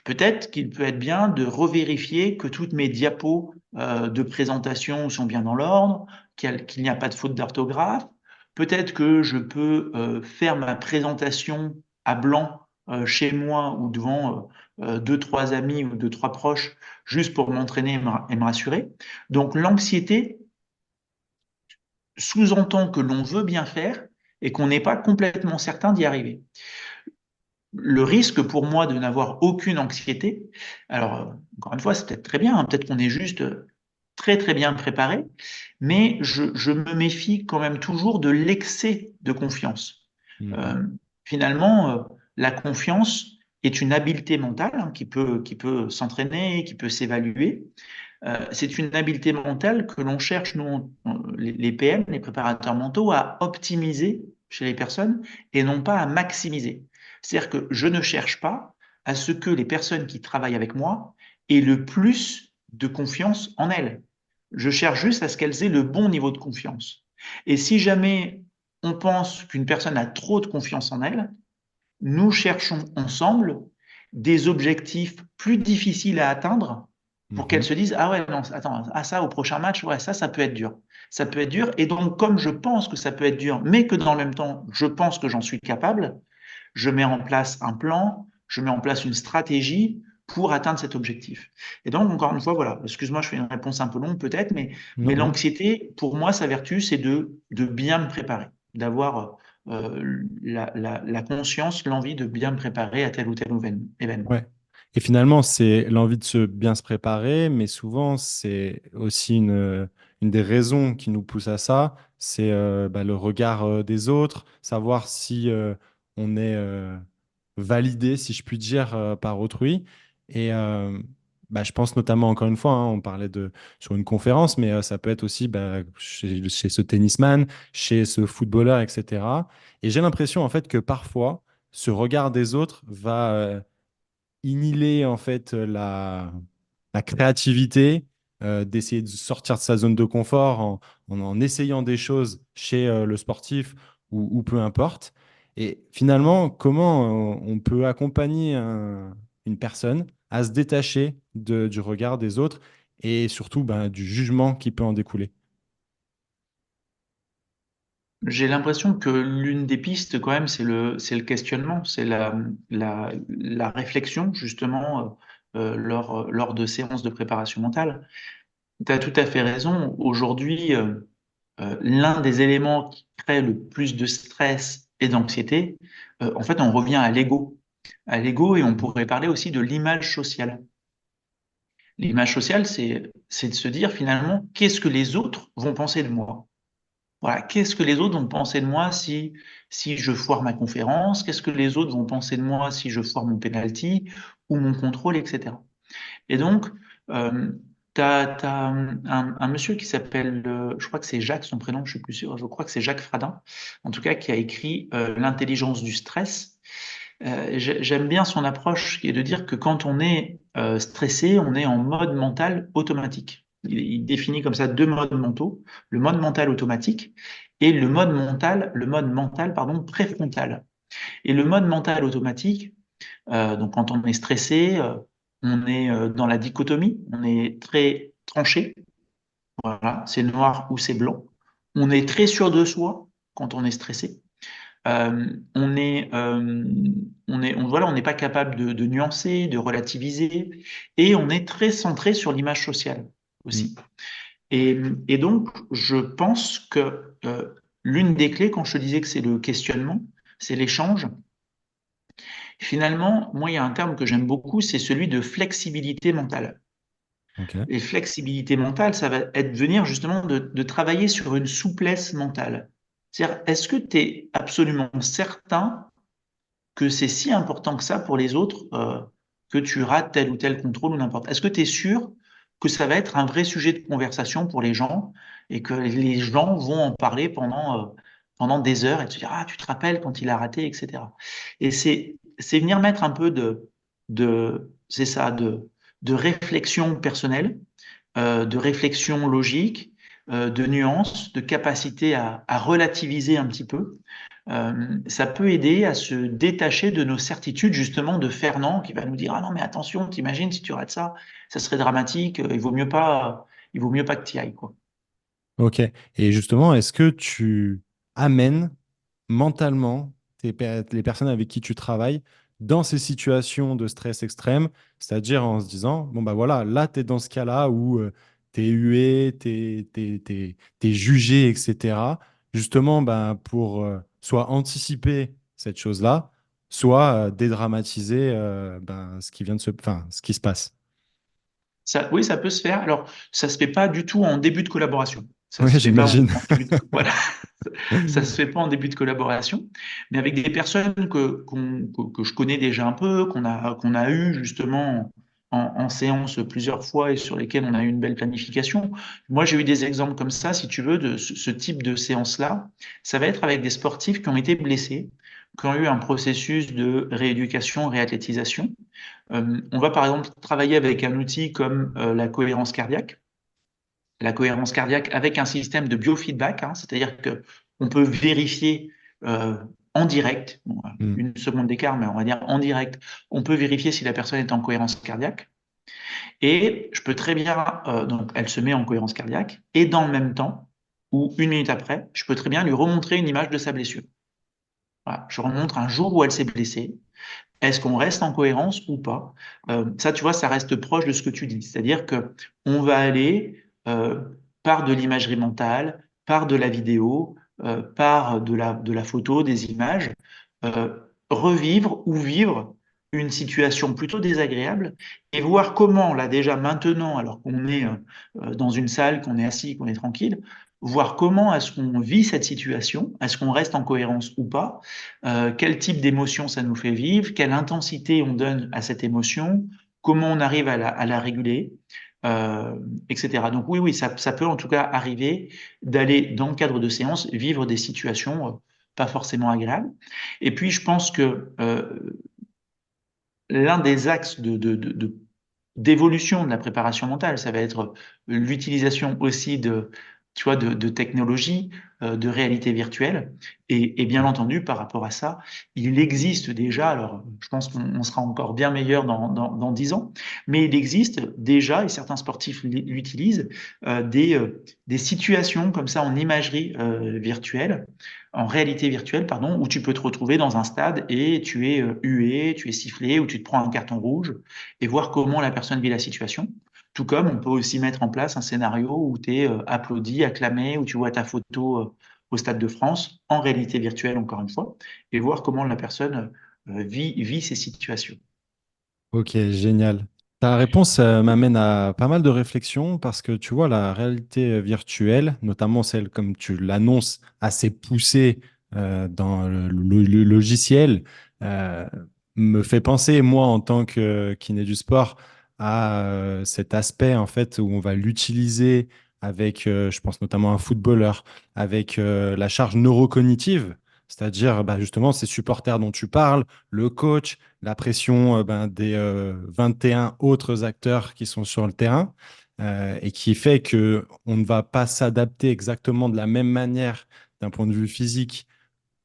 peut-être qu'il peut être bien de revérifier que toutes mes diapos de présentation sont bien dans l'ordre, qu'il n'y a pas de faute d'orthographe. Peut-être que je peux faire ma présentation à blanc chez moi ou devant deux, trois amis ou deux, trois proches, juste pour m'entraîner et me rassurer. Donc l'anxiété sous-entend que l'on veut bien faire et qu'on n'est pas complètement certain d'y arriver. Le risque pour moi de n'avoir aucune anxiété, alors encore une fois, c'est peut-être très bien, hein, peut-être qu'on est juste très très bien préparé, mais je me méfie quand même toujours de l'excès de confiance. Mhm. Euh, Finalement, la confiance est une habileté mentale hein, qui peut s'entraîner, qui peut s'évaluer. C'est une habileté mentale que l'on cherche, nous, les PM, les préparateurs mentaux, à optimiser chez les personnes et non pas à maximiser. C'est-à-dire que je ne cherche pas à ce que les personnes qui travaillent avec moi aient le plus de confiance en elles. Je cherche juste à ce qu'elles aient le bon niveau de confiance. Et si jamais on pense qu'une personne a trop de confiance en elle, nous cherchons ensemble des objectifs plus difficiles à atteindre pour qu'elles Mhm. se disent, ah ouais, non, attends, ah ça, au prochain match, ouais, ça peut être dur. Ça peut être dur. Et donc, comme je pense que ça peut être dur, mais que dans le même temps, je pense que j'en suis capable, je mets en place un plan, je mets en place une stratégie pour atteindre cet objectif. Et donc, encore une fois, voilà, excuse-moi, je fais une réponse un peu longue peut-être, mais Non, non. l'anxiété, pour moi, sa vertu, c'est de bien me préparer, d'avoir la conscience, l'envie de bien me préparer à tel ou tel événement. Ouais. Et finalement, c'est l'envie de se bien se préparer, mais souvent, c'est aussi une des raisons qui nous pousse à ça, c'est bah, le regard des autres, savoir si on est validé, si je puis dire, par autrui. Et bah, je pense notamment, encore une fois, hein, on parlait sur une conférence, mais ça peut être aussi bah, chez ce tennisman, chez ce footballeur, etc. Et j'ai l'impression, en fait, que parfois, ce regard des autres va inhiber en fait la créativité, d'essayer de sortir de sa zone de confort en essayant des choses chez le sportif ou peu importe. Et finalement, comment on peut accompagner une personne à se détacher du regard des autres et surtout ben, du jugement qui peut en découler. J'ai l'impression que l'une des pistes, quand même, c'est le questionnement, c'est la réflexion, justement, lors de séances de préparation mentale. Tu as tout à fait raison. Aujourd'hui, l'un des éléments qui crée le plus de stress et d'anxiété, en fait, on revient à l'ego. À l'ego, et on Mhm. pourrait parler aussi de l'image sociale. L'image sociale, c'est de se dire finalement, qu'est-ce que les autres vont penser de moi? Voilà, qu'est-ce que les autres vont penser de moi si je foire ma conférence? Qu'est-ce que les autres vont penser de moi si je foire mon penalty ou mon contrôle, etc. Et donc, euh, t'as un monsieur qui s'appelle, je crois que c'est Jacques, son prénom, je suis plus sûr, je crois que c'est Jacques Fradin, en tout cas, qui a écrit L'intelligence du stress. J'aime bien son approche qui est de dire que quand on est stressé, on est en mode mental automatique. Il définit comme ça deux modes mentaux, le mode mental automatique et le mode mental, pardon, préfrontal. Et le mode mental automatique, donc quand on est stressé, on est dans la dichotomie, on est très tranché, voilà, c'est noir ou c'est blanc. On est très sûr de soi quand on est stressé. On est, voilà, on n'est pas capable de nuancer, de relativiser, et on est très centré sur l'image sociale Mm. aussi. Et donc, je pense que l'une des clés, quand je te disais que c'est le questionnement, c'est l'échange. Finalement, moi, il y a un terme que j'aime beaucoup, c'est celui de flexibilité mentale. Ok. Et flexibilité mentale, ça va être venir justement de travailler sur une souplesse mentale. C'est-à-dire, est-ce que tu es absolument certain que c'est si important que ça pour les autres que tu rates tel ou tel contrôle ou n'importe. Est-ce que tu es sûr que ça va être un vrai sujet de conversation pour les gens et que les gens vont en parler pendant des heures et te dire, ah, tu te rappelles quand il a raté, etc. Et c'est venir mettre un peu c'est ça, de réflexion personnelle, de réflexion logique, de nuance, de capacité à relativiser un petit peu. Ça peut aider à se détacher de nos certitudes, justement, de Fernand qui va nous dire, ah non, mais attention, t'imagines si tu rates ça, ça serait dramatique, il vaut mieux pas que tu y ailles, quoi. Ok. Et justement, est-ce que tu amènes mentalement les personnes avec qui tu travailles dans ces situations de stress extrême, c'est-à-dire en se disant, bon, bah voilà, là, tu es dans ce cas-là où tu es hué, t'es jugé, etc. Justement, bah, pour soit anticiper cette chose-là, soit dédramatiser ben, ce qui vient de enfin, ce qui se passe. Ça, oui, ça peut se faire. Alors, ça se fait pas du tout en début de collaboration. Ça Oui, se fait pas j'imagine. en début de, voilà. Ça se fait pas en début de collaboration, mais avec des personnes que je connais déjà un peu, qu'on a eu justement en séance plusieurs fois et sur lesquelles on a eu une belle planification. Moi, j'ai eu des exemples comme ça, si tu veux, de ce type de séance-là. Ça va être avec des sportifs qui ont été blessés, qui ont eu un processus de rééducation, réathlétisation. On va par exemple travailler avec un outil comme la cohérence cardiaque. La cohérence cardiaque avec un système de biofeedback, hein, c'est-à-dire que on peut vérifier euh, en direct, bon, Mm. une seconde d'écart, mais on va dire en direct, on peut vérifier si la personne est en cohérence cardiaque. Et je peux très bien, donc elle se met en cohérence cardiaque, et dans le même temps, ou une minute après, je peux très bien lui remontrer une image de sa blessure. Voilà, je remontre un jour où elle s'est blessée. Est-ce qu'on reste en cohérence ou pas? Ça, tu vois, ça reste proche de ce que tu dis. C'est-à-dire que on va aller par de l'imagerie mentale, par de la vidéo, par de la photo, des images, euh, revivre ou vivre une situation plutôt désagréable et voir comment, là déjà maintenant, alors qu'on est dans une salle, qu'on est assis, qu'on est tranquille, voir comment est-ce qu'on vit cette situation, est-ce qu'on reste en cohérence ou pas, quel type d'émotion ça nous fait vivre, quelle intensité on donne à cette émotion, comment on arrive à la réguler, euh, etc. Donc oui, oui, ça peut en tout cas arriver d'aller, dans le cadre de séances, vivre des situations pas forcément agréables. Et puis, je pense que l'un des axes d'évolution de la préparation mentale, ça va être l'utilisation aussi tu vois, de technologies, de réalité virtuelle. Et bien entendu, par rapport à ça, il existe déjà, alors je pense qu'on sera encore bien meilleur dans 10 ans, mais il existe déjà, et certains sportifs l'utilisent, des situations comme ça en imagerie virtuelle, en réalité virtuelle, pardon, où tu peux te retrouver dans un stade et tu es hué, tu es sifflé, ou tu te prends un carton rouge, et voir comment la personne vit la situation. Tout comme on peut aussi mettre en place un scénario où tu es applaudi, acclamé, où tu vois ta photo au Stade de France, en réalité virtuelle encore une fois, et voir comment la personne vit ces situations. Ok, génial. Ta réponse m'amène à pas mal de réflexions parce que tu vois, la réalité virtuelle, notamment celle comme tu l'annonces, assez poussée dans le logiciel, euh, me fait penser, moi, en tant que kiné du sport, à cet aspect en fait où on va l'utiliser avec, je pense notamment un footballeur, avec la charge neurocognitive, c'est-à-dire bah, justement ces supporters dont tu parles, le coach, la pression ben, des 21 autres acteurs qui sont sur le terrain, et qui fait que on ne va pas s'adapter exactement de la même manière d'un point de vue physique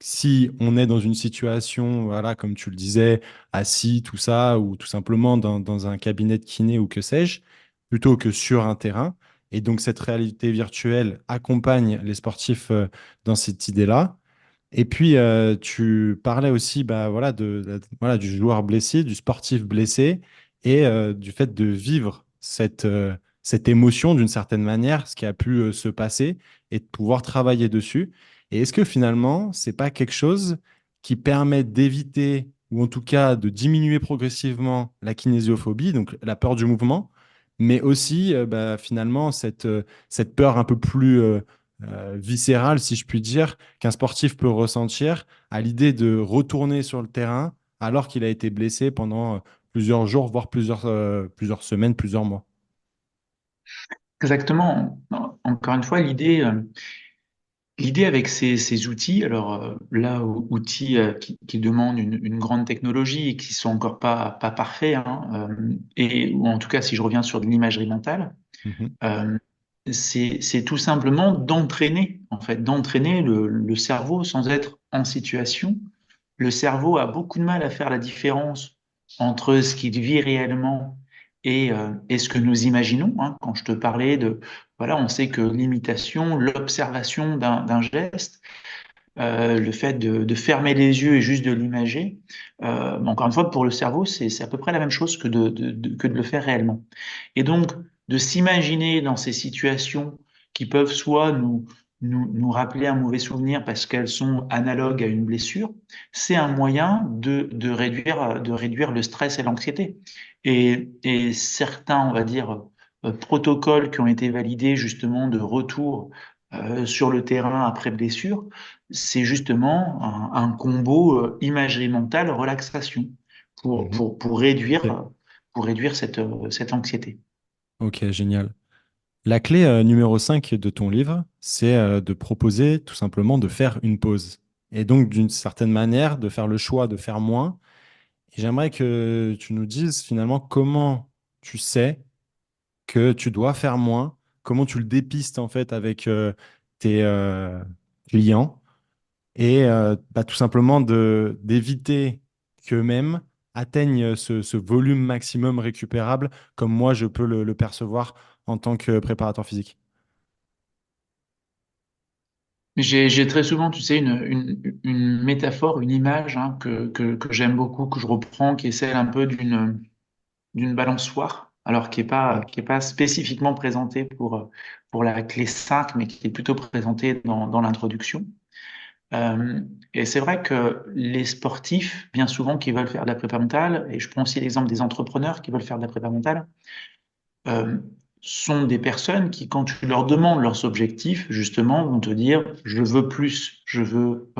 si on est dans une situation, voilà, comme tu le disais, assis, tout ça, ou tout simplement dans un cabinet de kiné ou que sais-je, plutôt que sur un terrain. Et donc, cette réalité virtuelle accompagne les sportifs dans cette idée-là. Et puis, tu parlais aussi bah, voilà, voilà, du joueur blessé, du sportif blessé, et du fait de vivre cette émotion d'une certaine manière, ce qui a pu se passer, et de pouvoir travailler dessus. Et est-ce que finalement, c'est pas quelque chose qui permet d'éviter, ou en tout cas de diminuer progressivement la kinésiophobie, donc la peur du mouvement, mais aussi bah, finalement cette peur un peu plus viscérale, si je puis dire, qu'un sportif peut ressentir à l'idée de retourner sur le terrain alors qu'il a été blessé pendant plusieurs jours, voire plusieurs semaines, plusieurs mois. Exactement. Encore une fois, l'idée avec ces outils, alors là, outils qui demandent une grande technologie et qui sont encore pas parfaits, hein, ou en tout cas, si je reviens sur de l'imagerie mentale, Mhm, euh, c'est tout simplement d'entraîner, en fait, d'entraîner le cerveau sans être en situation. Le cerveau a beaucoup de mal à faire la différence entre ce qu'il vit réellement et ce que nous imaginons, hein. Quand je te parlais voilà, on sait que l'imitation, l'observation d'un geste, le fait de fermer les yeux et juste de l'imager, encore une fois, pour le cerveau, c'est à peu près la même chose que de le faire réellement. Et donc, de s'imaginer dans ces situations qui peuvent soit nous rappeler un mauvais souvenir parce qu'elles sont analogues à une blessure, c'est un moyen de réduire le stress et l'anxiété. Et certains, on va dire, protocoles qui ont été validés justement de retour sur le terrain après blessure, c'est justement un combo imagerie mentale, relaxation pour, mhm. pour, pour réduire, Ok, pour réduire cette anxiété. ok, génial. La clé numéro 5 de ton livre, c'est de proposer tout simplement de faire une pause. Et donc, d'une certaine manière, de faire le choix de faire moins. Et j'aimerais que tu nous dises finalement comment tu sais que tu dois faire moins, comment tu le dépistes en fait avec tes clients et bah, tout simplement d'éviter qu'eux-mêmes atteignent ce volume maximum récupérable comme moi je peux le percevoir en tant que préparateur physique. J'ai très souvent, tu sais, une métaphore, une image hein, que j'aime beaucoup, que je reprends, qui est celle un peu d'une balançoire, alors qui est pas spécifiquement présentée pour la clé 5, mais qui est plutôt présentée dans l'introduction. Euh, et c'est vrai que les sportifs, bien souvent, qui veulent faire de la prépa mentale, et je prends aussi l'exemple des entrepreneurs qui veulent faire de la prépa mentale, euh, sont des personnes qui, quand tu leur demandes leurs objectifs, justement, vont te dire, je veux plus, je veux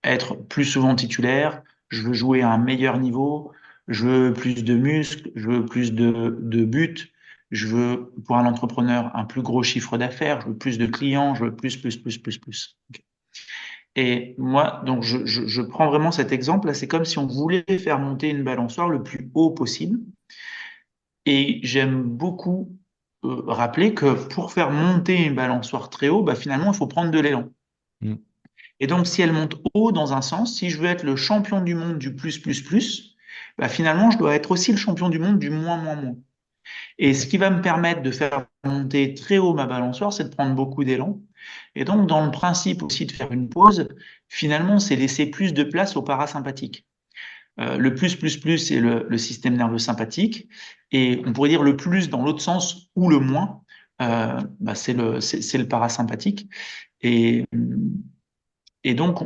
être plus souvent titulaire, je veux jouer à un meilleur niveau, je veux plus de muscles, je veux plus de buts, je veux, pour un entrepreneur, un plus gros chiffre d'affaires, je veux plus de clients, je veux plus, plus, plus, plus, plus. Et moi, donc, je prends vraiment cet exemple. Là, c'est comme si on voulait faire monter une balançoire le plus haut possible. Et j'aime beaucoup rappeler que pour faire monter une balançoire très haut, bah, finalement, il faut prendre de l'élan. Mm. Et donc, si elle monte haut dans un sens, si je veux être le champion du monde du plus, plus, plus, bah, finalement, je dois être aussi le champion du monde du moins, moins, moins. Et ce Ok. qui va me permettre de faire monter très haut ma balançoire, c'est de prendre beaucoup d'élan. Et donc, dans le principe aussi de faire une pause, finalement, c'est laisser plus de place au parasympathique. Le plus, plus, plus, c'est le système nerveux sympathique. Et on pourrait dire le plus dans l'autre sens ou le moins, bah, c'est le parasympathique. Et, et donc,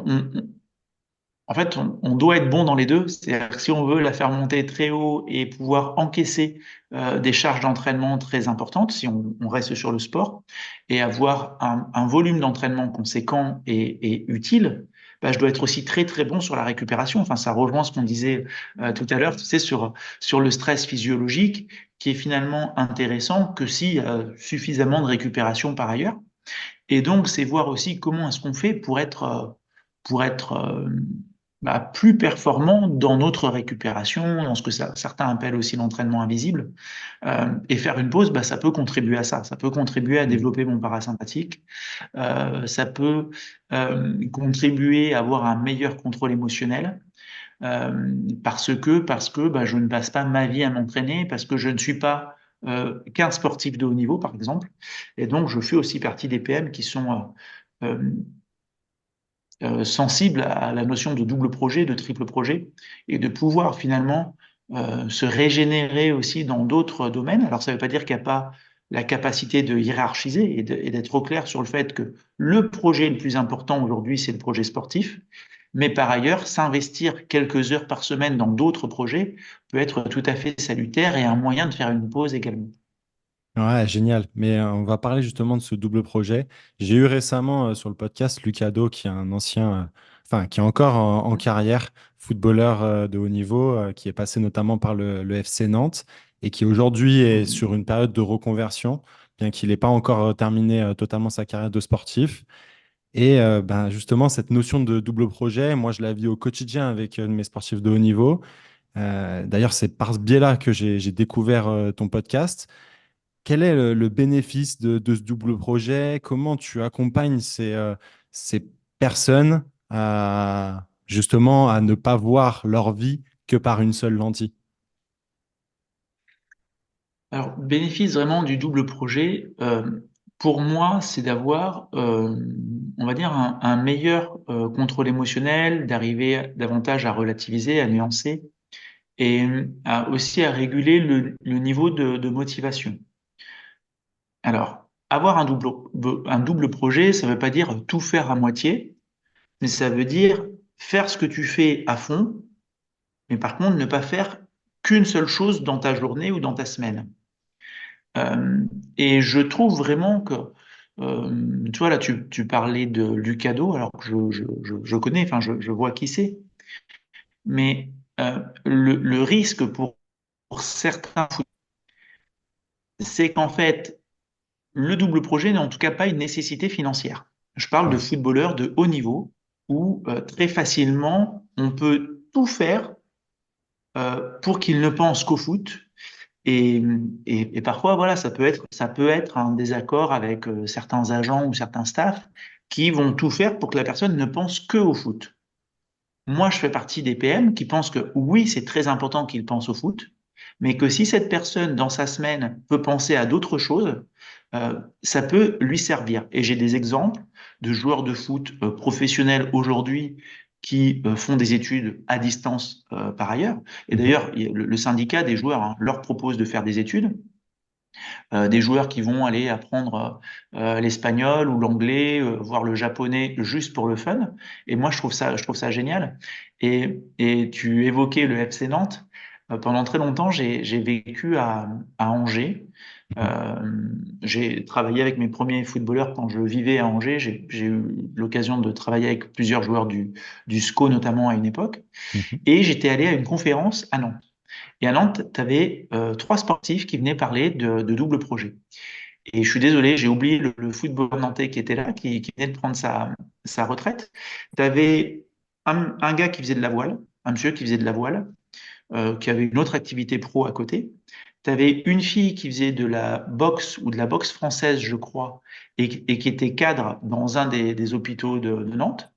en fait, on doit être bon dans les deux. C'est-à-dire que si on veut la faire monter très haut et pouvoir encaisser des charges d'entraînement très importantes, si on reste sur le sport, et avoir un volume d'entraînement conséquent et utile, bah, je dois être aussi très très bon sur la récupération. Enfin, ça rejoint ce qu'on disait tout à l'heure, tu sais, sur le stress physiologique, qui est finalement intéressant que s'il y a suffisamment de récupération par ailleurs. Et donc, c'est voir aussi comment est-ce qu'on fait pour être bah, plus performant dans notre récupération, dans ce que certains appellent aussi l'entraînement invisible. Et faire une pause, bah, ça peut contribuer à ça. Ça peut contribuer à Mm. développer mon parasympathique. Ça peut contribuer à avoir un meilleur contrôle émotionnel. Parce que bah, je ne passe pas ma vie à m'entraîner, parce que je ne suis pas qu'un sportif de haut niveau, par exemple. Et donc, je fais aussi partie des PM qui sont euh, sensibles à la notion de double projet, de triple projet, et de pouvoir finalement se régénérer aussi dans d'autres domaines. Alors, ça ne veut pas dire qu'il n'y a pas la capacité de hiérarchiser et d'être au clair sur le fait que le projet le plus important aujourd'hui, c'est le projet sportif. Mais par ailleurs, s'investir quelques heures par semaine dans d'autres projets peut être tout à fait salutaire et un moyen de faire une pause également. Ouais, génial. Mais on va parler justement de ce double projet. J'ai eu récemment sur le podcast Lucado, qui est un ancien, enfin, qui est encore en carrière, footballeur de haut niveau, qui est passé notamment par le FC Nantes et qui aujourd'hui est sur une période de reconversion, bien qu'il n'ait pas encore terminé totalement sa carrière de sportif. Et ben, justement, cette notion de double projet, moi, je la vis au quotidien avec mes sportifs de haut niveau. D'ailleurs, c'est par ce biais-là que j'ai découvert ton podcast. Quel est le bénéfice de ce double projet? Comment tu accompagnes ces personnes à justement à ne pas voir leur vie que par une seule lentille? Alors, bénéfice vraiment du double projet, pour moi, c'est d'avoir, on va dire, un meilleur contrôle émotionnel, d'arriver davantage à relativiser, à nuancer et aussi à réguler le niveau de motivation. Alors, avoir un double projet, ça ne veut pas dire tout faire à moitié, mais ça veut dire faire ce que tu fais à fond, mais par contre ne pas faire qu'une seule chose dans ta journée ou dans ta semaine. Euh, et je trouve vraiment que, tu vois, là, tu parlais de Lucado, alors que je connais, enfin, je vois qui c'est, mais le risque pour certains foot, c'est qu'en fait, le double projet n'est en tout cas pas une nécessité financière. Je parle de Ouais. footballeurs de haut niveau où très facilement, on peut tout faire pour qu'ils ne pensent qu'au foot. Et, et parfois, voilà, ça peut être un désaccord avec certains agents ou certains staffs qui vont tout faire pour que la personne ne pense que au foot. Moi, je fais partie des PM qui pensent que oui, c'est très important qu'il pense au foot, mais que si cette personne, dans sa semaine, peut penser à d'autres choses, ça peut lui servir. Et j'ai des exemples de joueurs de foot professionnels aujourd'hui qui font des études à distance par ailleurs. Et Mhm. d'ailleurs, le syndicat des joueurs hein, leur propose de faire des études des joueurs qui vont aller apprendre l'espagnol ou l'anglais, voire le japonais juste pour le fun. Et moi, je trouve ça génial. Et tu évoquais le FC Nantes. Pendant très longtemps, j'ai vécu à Angers. Mhm. Euh, j'ai travaillé avec mes premiers footballeurs quand je vivais à Angers. J'ai eu l'occasion de travailler avec plusieurs joueurs du SCO, notamment à une époque. Mhm. Et j'étais allé à une conférence à Nantes. Et à Nantes, tu avais trois sportifs qui venaient parler de double projet. Et je suis désolé, j'ai oublié le footballeur nantais qui était là, qui venait de prendre sa retraite. Tu avais un gars qui faisait de la voile, un monsieur qui faisait de la voile, qui avait une autre activité pro à côté. Tu avais une fille qui faisait de la boxe ou de la boxe française, je crois, et qui était cadre dans un des hôpitaux de Nantes.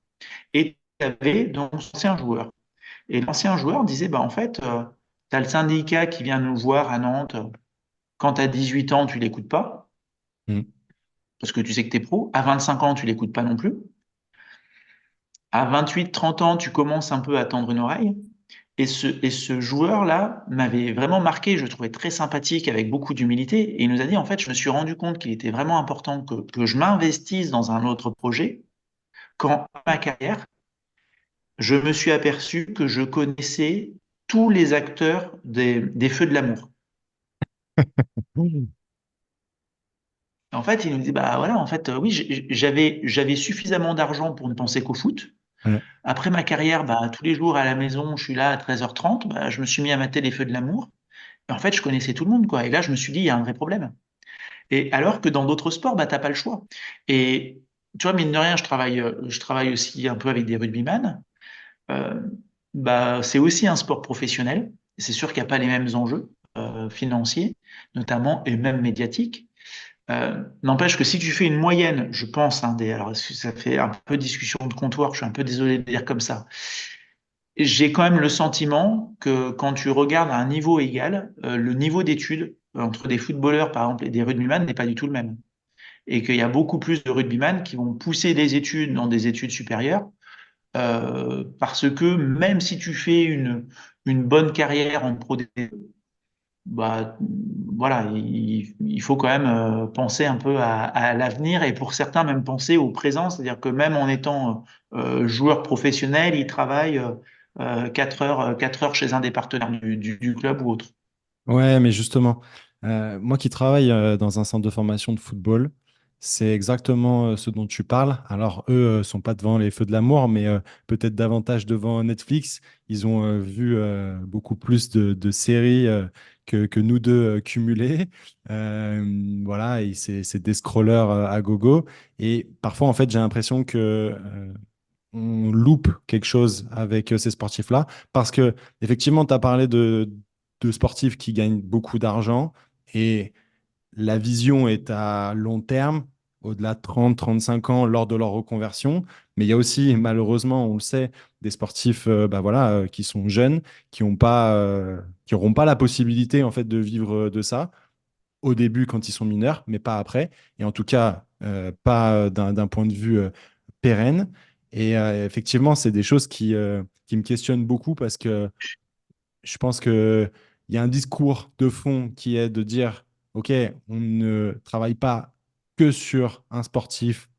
Et tu avais donc l'ancien joueur. Et l'ancien joueur disait, bah, en fait, tu as le syndicat qui vient nous voir à Nantes. Quand tu as 18 ans, tu l'écoutes pas, Mhm. parce que tu sais que tu es pro. À 25 ans, tu l'écoutes pas non plus. À 28, 30 ans, tu commences un peu à tendre une oreille. Et ce joueur-là m'avait vraiment marqué, je le trouvais très sympathique, avec beaucoup d'humilité. Et il nous a dit, en fait, je me suis rendu compte qu'il était vraiment important que je m'investisse dans un autre projet, quand, à ma carrière, je me suis aperçu que je connaissais tous les acteurs des Feux de l'amour. Mhm. En fait, il nous dit, bah voilà, en fait, oui, j'avais suffisamment d'argent pour ne penser qu'au foot, Ouais. Après ma carrière, bah, tous les jours à la maison, je suis là à 13h30, bah, je me suis mis à mater les Feux de l'amour. Et en fait, je connaissais tout le monde, quoi. Et là, je me suis dit, il y a un vrai problème. Et alors que dans d'autres sports, bah, t'as pas le choix. Et tu vois, mine de rien, je travaille aussi un peu avec des rugbyman. Euh, Bah, c'est aussi un sport professionnel. C'est sûr qu'il n'y a pas les mêmes enjeux financiers, notamment, et même médiatiques. N'empêche que si tu fais une moyenne, je pense, hein, alors ça fait un peu discussion de comptoir, je suis un peu désolé de dire comme ça. J'ai quand même le sentiment que quand tu regardes à un niveau égal, le niveau d'études entre des footballeurs, par exemple, et des rugbyman n'est pas du tout le même. Et qu'il y a beaucoup plus de rugbyman qui vont pousser des études dans des études supérieures, parce que même si tu fais une bonne carrière en Pro D, bah, voilà, il faut quand même penser un peu à l'avenir et pour certains même penser au présent, c'est-à-dire que même en étant joueur professionnel, ils travaillent 4 heures chez un des partenaires du club ou autre. Ouais, mais justement, moi qui travaille dans un centre de formation de football, c'est exactement ce dont tu parles. Alors, eux sont pas devant les feux de l'amour, mais peut-être davantage devant Netflix. Ils ont vu beaucoup plus de séries que nous deux cumulés. Voilà, et c'est des scrollers à gogo. Et parfois, en fait, j'ai l'impression que on loupe quelque chose avec ces sportifs-là. Parce que, effectivement, tu as parlé de sportifs qui gagnent beaucoup d'argent et la vision est à long terme, au-delà de 30-35 ans lors de leur reconversion. Mais il y a aussi, malheureusement, on le sait, des sportifs bah voilà, qui sont jeunes, qui n'auront pas, la possibilité en fait, de vivre de ça au début quand ils sont mineurs, mais pas après. Et en tout cas, pas d'un point de vue pérenne. Et effectivement, c'est des choses qui me questionnent beaucoup parce que je pense qu'il y a un discours de fond qui est de dire, OK, on ne travaille pas que sur un sportif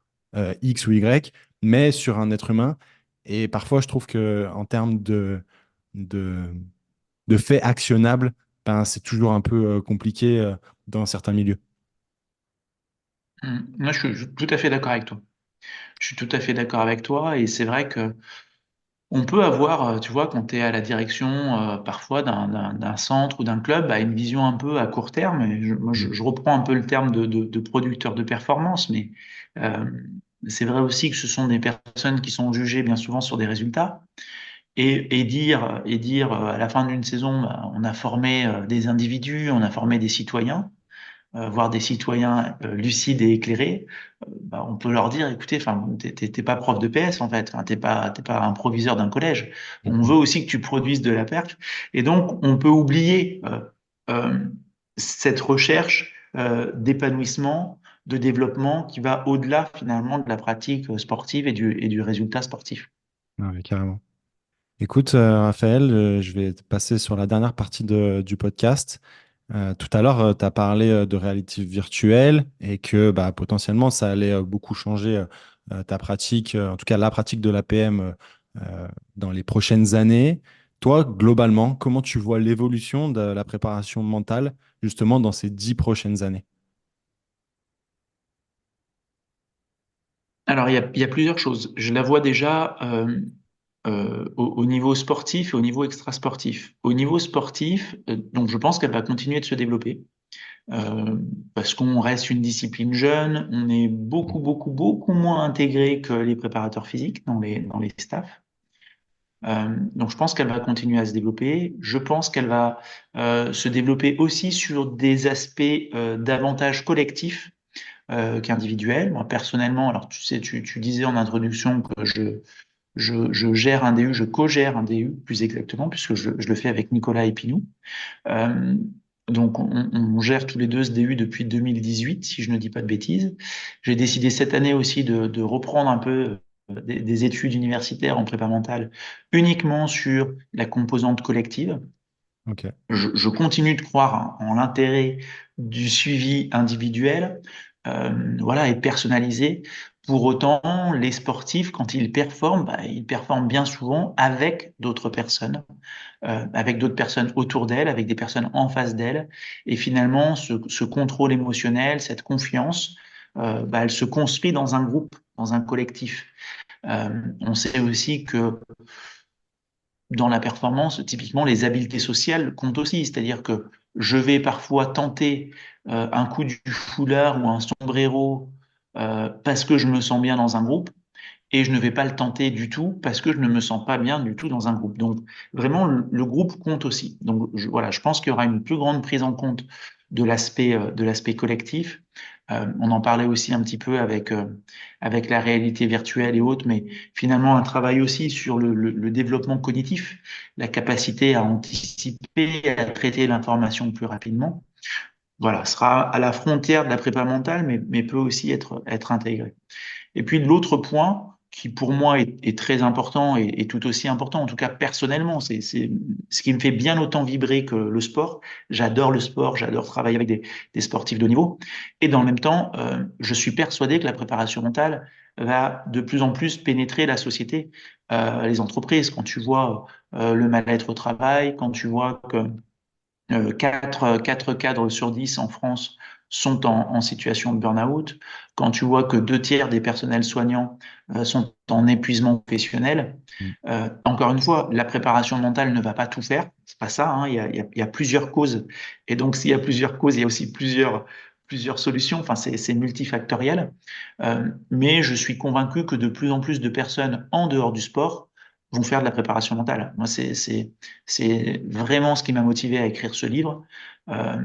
X ou Y, mais sur un être humain. Et parfois, je trouve que en termes de, de faits actionnables, ben, c'est toujours un peu compliqué dans certains milieux. Moi, je suis tout à fait d'accord avec toi. Je suis tout à fait d'accord avec toi et c'est vrai que on peut avoir, tu vois, quand tu es à la direction parfois d'un centre ou d'un club, bah, une vision un peu à court terme. Et moi, Mm. je reprends un peu le terme de producteur de performance, mais euh, c'est vrai aussi que ce sont des personnes qui sont jugées bien souvent sur des résultats. Et dire à la fin d'une saison, bah, on a formé des individus, on a formé des citoyens, voire des citoyens lucides et éclairés, bah, on peut leur dire, écoutez, enfin, t'es pas prof de PS en fait, enfin, t'es pas un proviseur d'un collège. On veut Mm. aussi que tu produises de la perf. Et donc, on peut oublier euh, cette recherche d'épanouissement, de développement qui va au-delà finalement de la pratique sportive et du résultat sportif. Ouais, carrément. Écoute, Raphaël, je vais te passer sur la dernière partie du podcast. Tout à l'heure, tu as parlé de réalité virtuelle et que bah, potentiellement, ça allait beaucoup changer ta pratique, en tout cas la pratique de l'APM dans les prochaines années. Toi, globalement, comment tu vois l'évolution de la préparation mentale justement dans ces 10 prochaines années? Alors, il y a plusieurs choses. Je la vois déjà au niveau sportif et au niveau extrasportif. Au niveau sportif, donc je pense qu'elle va continuer de se développer parce qu'on reste une discipline jeune, on est beaucoup, beaucoup, beaucoup moins intégré que les préparateurs physiques dans les staffs. Donc je pense qu'elle va continuer à se développer. Je pense qu'elle va se développer aussi sur des aspects davantage collectifs qu'individuels. Moi, personnellement, alors tu sais, tu disais en introduction que je gère un DU, je co-gère un DU plus exactement, puisque je le fais avec Nicolas Epinou. Euh, donc, on gère tous les deux ce DU depuis 2018, si je ne dis pas de bêtises. J'ai décidé cette année aussi de reprendre un peu des études universitaires en prépa mentale uniquement sur la composante collective. Ok. Je continue de croire en l'intérêt du suivi individuel, voilà, et personnalisé. Pour autant, les sportifs, quand ils performent, bah, ils performent bien souvent avec d'autres personnes autour d'elles, avec des personnes en face d'elles. Et finalement, ce contrôle émotionnel, cette confiance, bah, elle se construit dans un groupe, dans un collectif. On sait aussi que dans la performance, typiquement, les habiletés sociales comptent aussi. C'est-à-dire que je vais parfois tenter un coup du foulard ou un sombrero parce que je me sens bien dans un groupe et je ne vais pas le tenter du tout parce que je ne me sens pas bien du tout dans un groupe. Donc, vraiment, le groupe compte aussi. Donc, voilà, je pense qu'il y aura une plus grande prise en compte de l'aspect collectif. On en parlait aussi un petit peu avec la réalité virtuelle et autres, mais finalement, un travail aussi sur le développement cognitif, la capacité à anticiper, à traiter l'information plus rapidement. Voilà, sera à la frontière de la prépa mentale, mais peut aussi être intégré. Et puis l'autre point qui pour moi est très important et tout aussi important, en tout cas personnellement, c'est ce qui me fait bien autant vibrer que le sport. J'adore le sport, j'adore travailler avec des sportifs de haut niveau. Et dans le même temps, je suis persuadé que la préparation mentale va de plus en plus pénétrer la société, les entreprises. Quand tu vois le mal-être au travail, quand tu vois que 4 cadres sur 10 en France sont en situation de burn-out. Quand tu vois que 2 tiers des personnels soignants sont en épuisement professionnel, Mm. encore une fois, la préparation mentale ne va pas tout faire. C'est pas ça, hein. Il y a plusieurs causes. Et donc, s'il y a plusieurs causes, il y a aussi plusieurs solutions. Enfin, c'est multifactoriel. Mais je suis convaincu que de plus en plus de personnes en dehors du sport vont faire de la préparation mentale. Moi, c'est vraiment ce qui m'a motivé à écrire ce livre euh,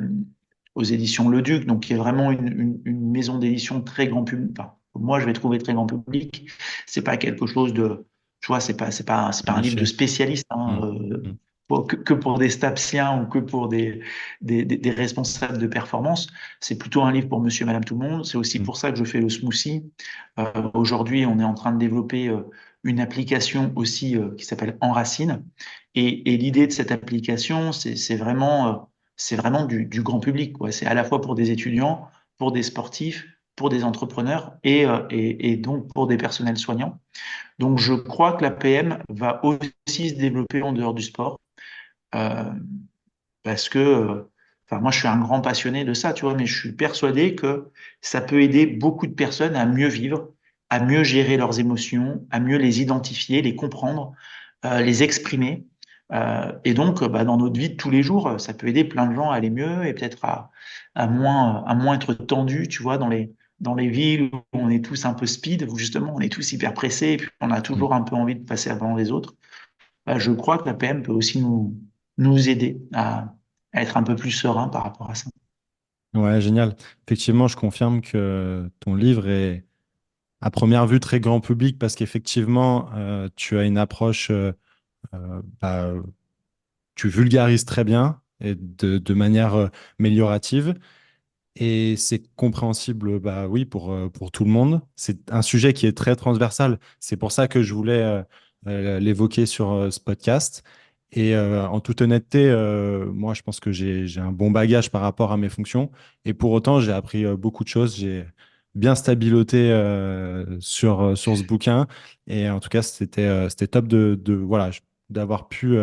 aux éditions Le Duc, donc qui est vraiment une maison d'édition très grand public. Enfin, moi, je vais trouver très grand public. C'est pas quelque chose de, tu vois, c'est pas un livre de Niché. spécialiste, hein, Mm. Mm. que pour des stapsiens ou que pour des responsables de performance. C'est plutôt un livre pour monsieur et madame tout le monde. C'est aussi Mm. pour ça que je fais le smoothie. Aujourd'hui, on est en train de développer une application aussi qui s'appelle Enracine. Et l'idée de cette application, c'est vraiment du grand public, quoi. C'est à la fois pour des étudiants, pour des sportifs, pour des entrepreneurs et donc pour des personnels soignants. Donc je crois que la PM va aussi se développer en dehors du sport euh, parce que, enfin moi je suis un grand passionné de ça, tu vois, mais je suis persuadé que ça peut aider beaucoup de personnes à mieux vivre, à mieux gérer leurs émotions, à mieux les identifier, les comprendre, les exprimer. Et donc, bah, dans notre vie de tous les jours, ça peut aider plein de gens à aller mieux et peut-être à moins être tendu, tu vois, dans les villes où on est tous un peu speed, où justement on est tous hyper pressés et puis on a Mm. toujours un peu envie de passer avant les autres. Bah, je crois que la PM peut aussi nous aider à être un peu plus serein par rapport à ça. Ouais, génial. Effectivement, je confirme que ton livre est à première vue très grand public parce qu'effectivement, tu as une approche, bah, tu vulgarises très bien et de manière améliorative. Et c'est compréhensible, bah oui, pour tout le monde. C'est un sujet qui est très transversal. C'est pour ça que je voulais l'évoquer sur ce podcast. Et en toute honnêteté, moi, je pense que j'ai un bon bagage par rapport à mes fonctions. Et pour autant, j'ai appris beaucoup de choses. J'ai bien stabiloté sur ce bouquin. Et en tout cas, c'était top voilà, d'avoir pu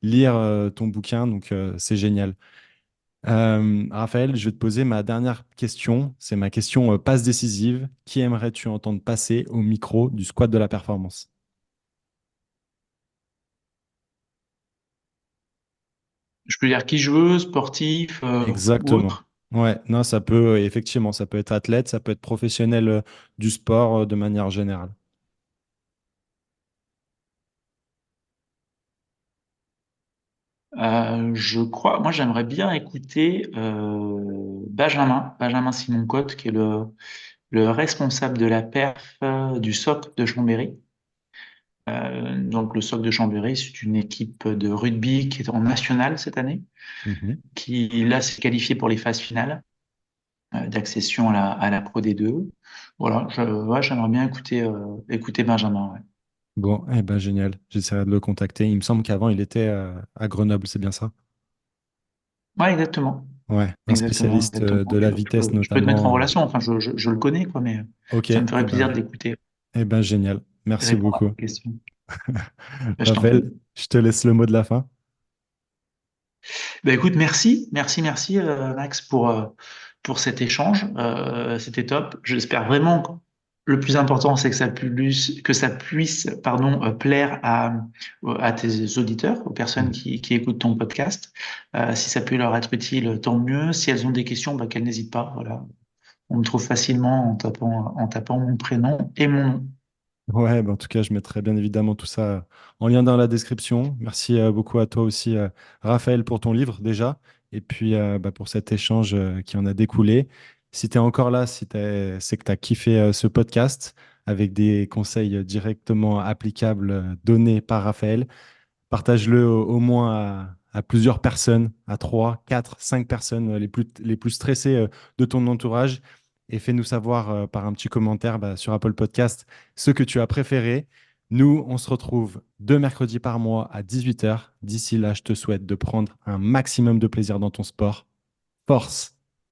lire ton bouquin. Donc, c'est génial. Raphaël, je vais te poser ma dernière question. C'est ma question passe décisive. Qui aimerais-tu entendre passer au micro du squat de la performance? Je peux dire qui je veux, sportif ou Exactement. autre. Ouais, non, ça peut, effectivement, ça peut être athlète, ça peut être professionnel du sport de manière générale. Je crois, moi j'aimerais bien écouter Benjamin Simon-Côte, qui est le responsable de la perf du SOC de Chambéry. Donc le SOC de Chambéry, c'est une équipe de rugby qui est en national cette année, Mhm. qui là s'est qualifiée pour les phases finales d'accession à la Pro D2. Voilà, ouais, j'aimerais bien écouter Benjamin. Ouais. Bon, eh ben génial. J'essaierai de le contacter. Il me semble qu'avant, il était à Grenoble, c'est bien ça? Ouais, exactement. Ouais, un Exactement, spécialiste de exactement. la Je vitesse peux, je peux te mettre en notamment. relation. Enfin, je le connais, quoi, mais Ok, ça me ferait plaisir de l'écouter eh ben génial. et Merci répondre à beaucoup. tes questions. Ben, je t'en prie. Raphaël, je te laisse le mot de la fin. Ben, écoute, merci, Max, pour cet échange. C'était top. J'espère vraiment le plus important, c'est que ça puisse, pardon, plaire à tes auditeurs, aux personnes Mhm. qui écoutent ton podcast. Si ça peut leur être utile, tant mieux. Si elles ont des questions, bah, qu'elles n'hésitent pas. Voilà. On me trouve facilement en tapant mon prénom et mon nom. Ouais, bah, en tout cas, je mettrai bien évidemment tout ça en lien dans la description. Merci beaucoup à toi aussi, Raphaël, pour ton livre déjà, et puis bah, pour cet échange qui en a découlé. Si tu es encore là, c'est que tu as kiffé ce podcast avec des conseils directement applicables donnés par Raphaël. Partage-le au moins à plusieurs personnes, à 3, 4, 5 personnes les plus stressées de ton entourage. Et fais-nous savoir par un petit commentaire sur Apple Podcast ce que tu as préféré. Nous, on se retrouve 2 mercredis par mois à 18 h. D'ici là, je te souhaite de prendre un maximum de plaisir dans ton sport. Force!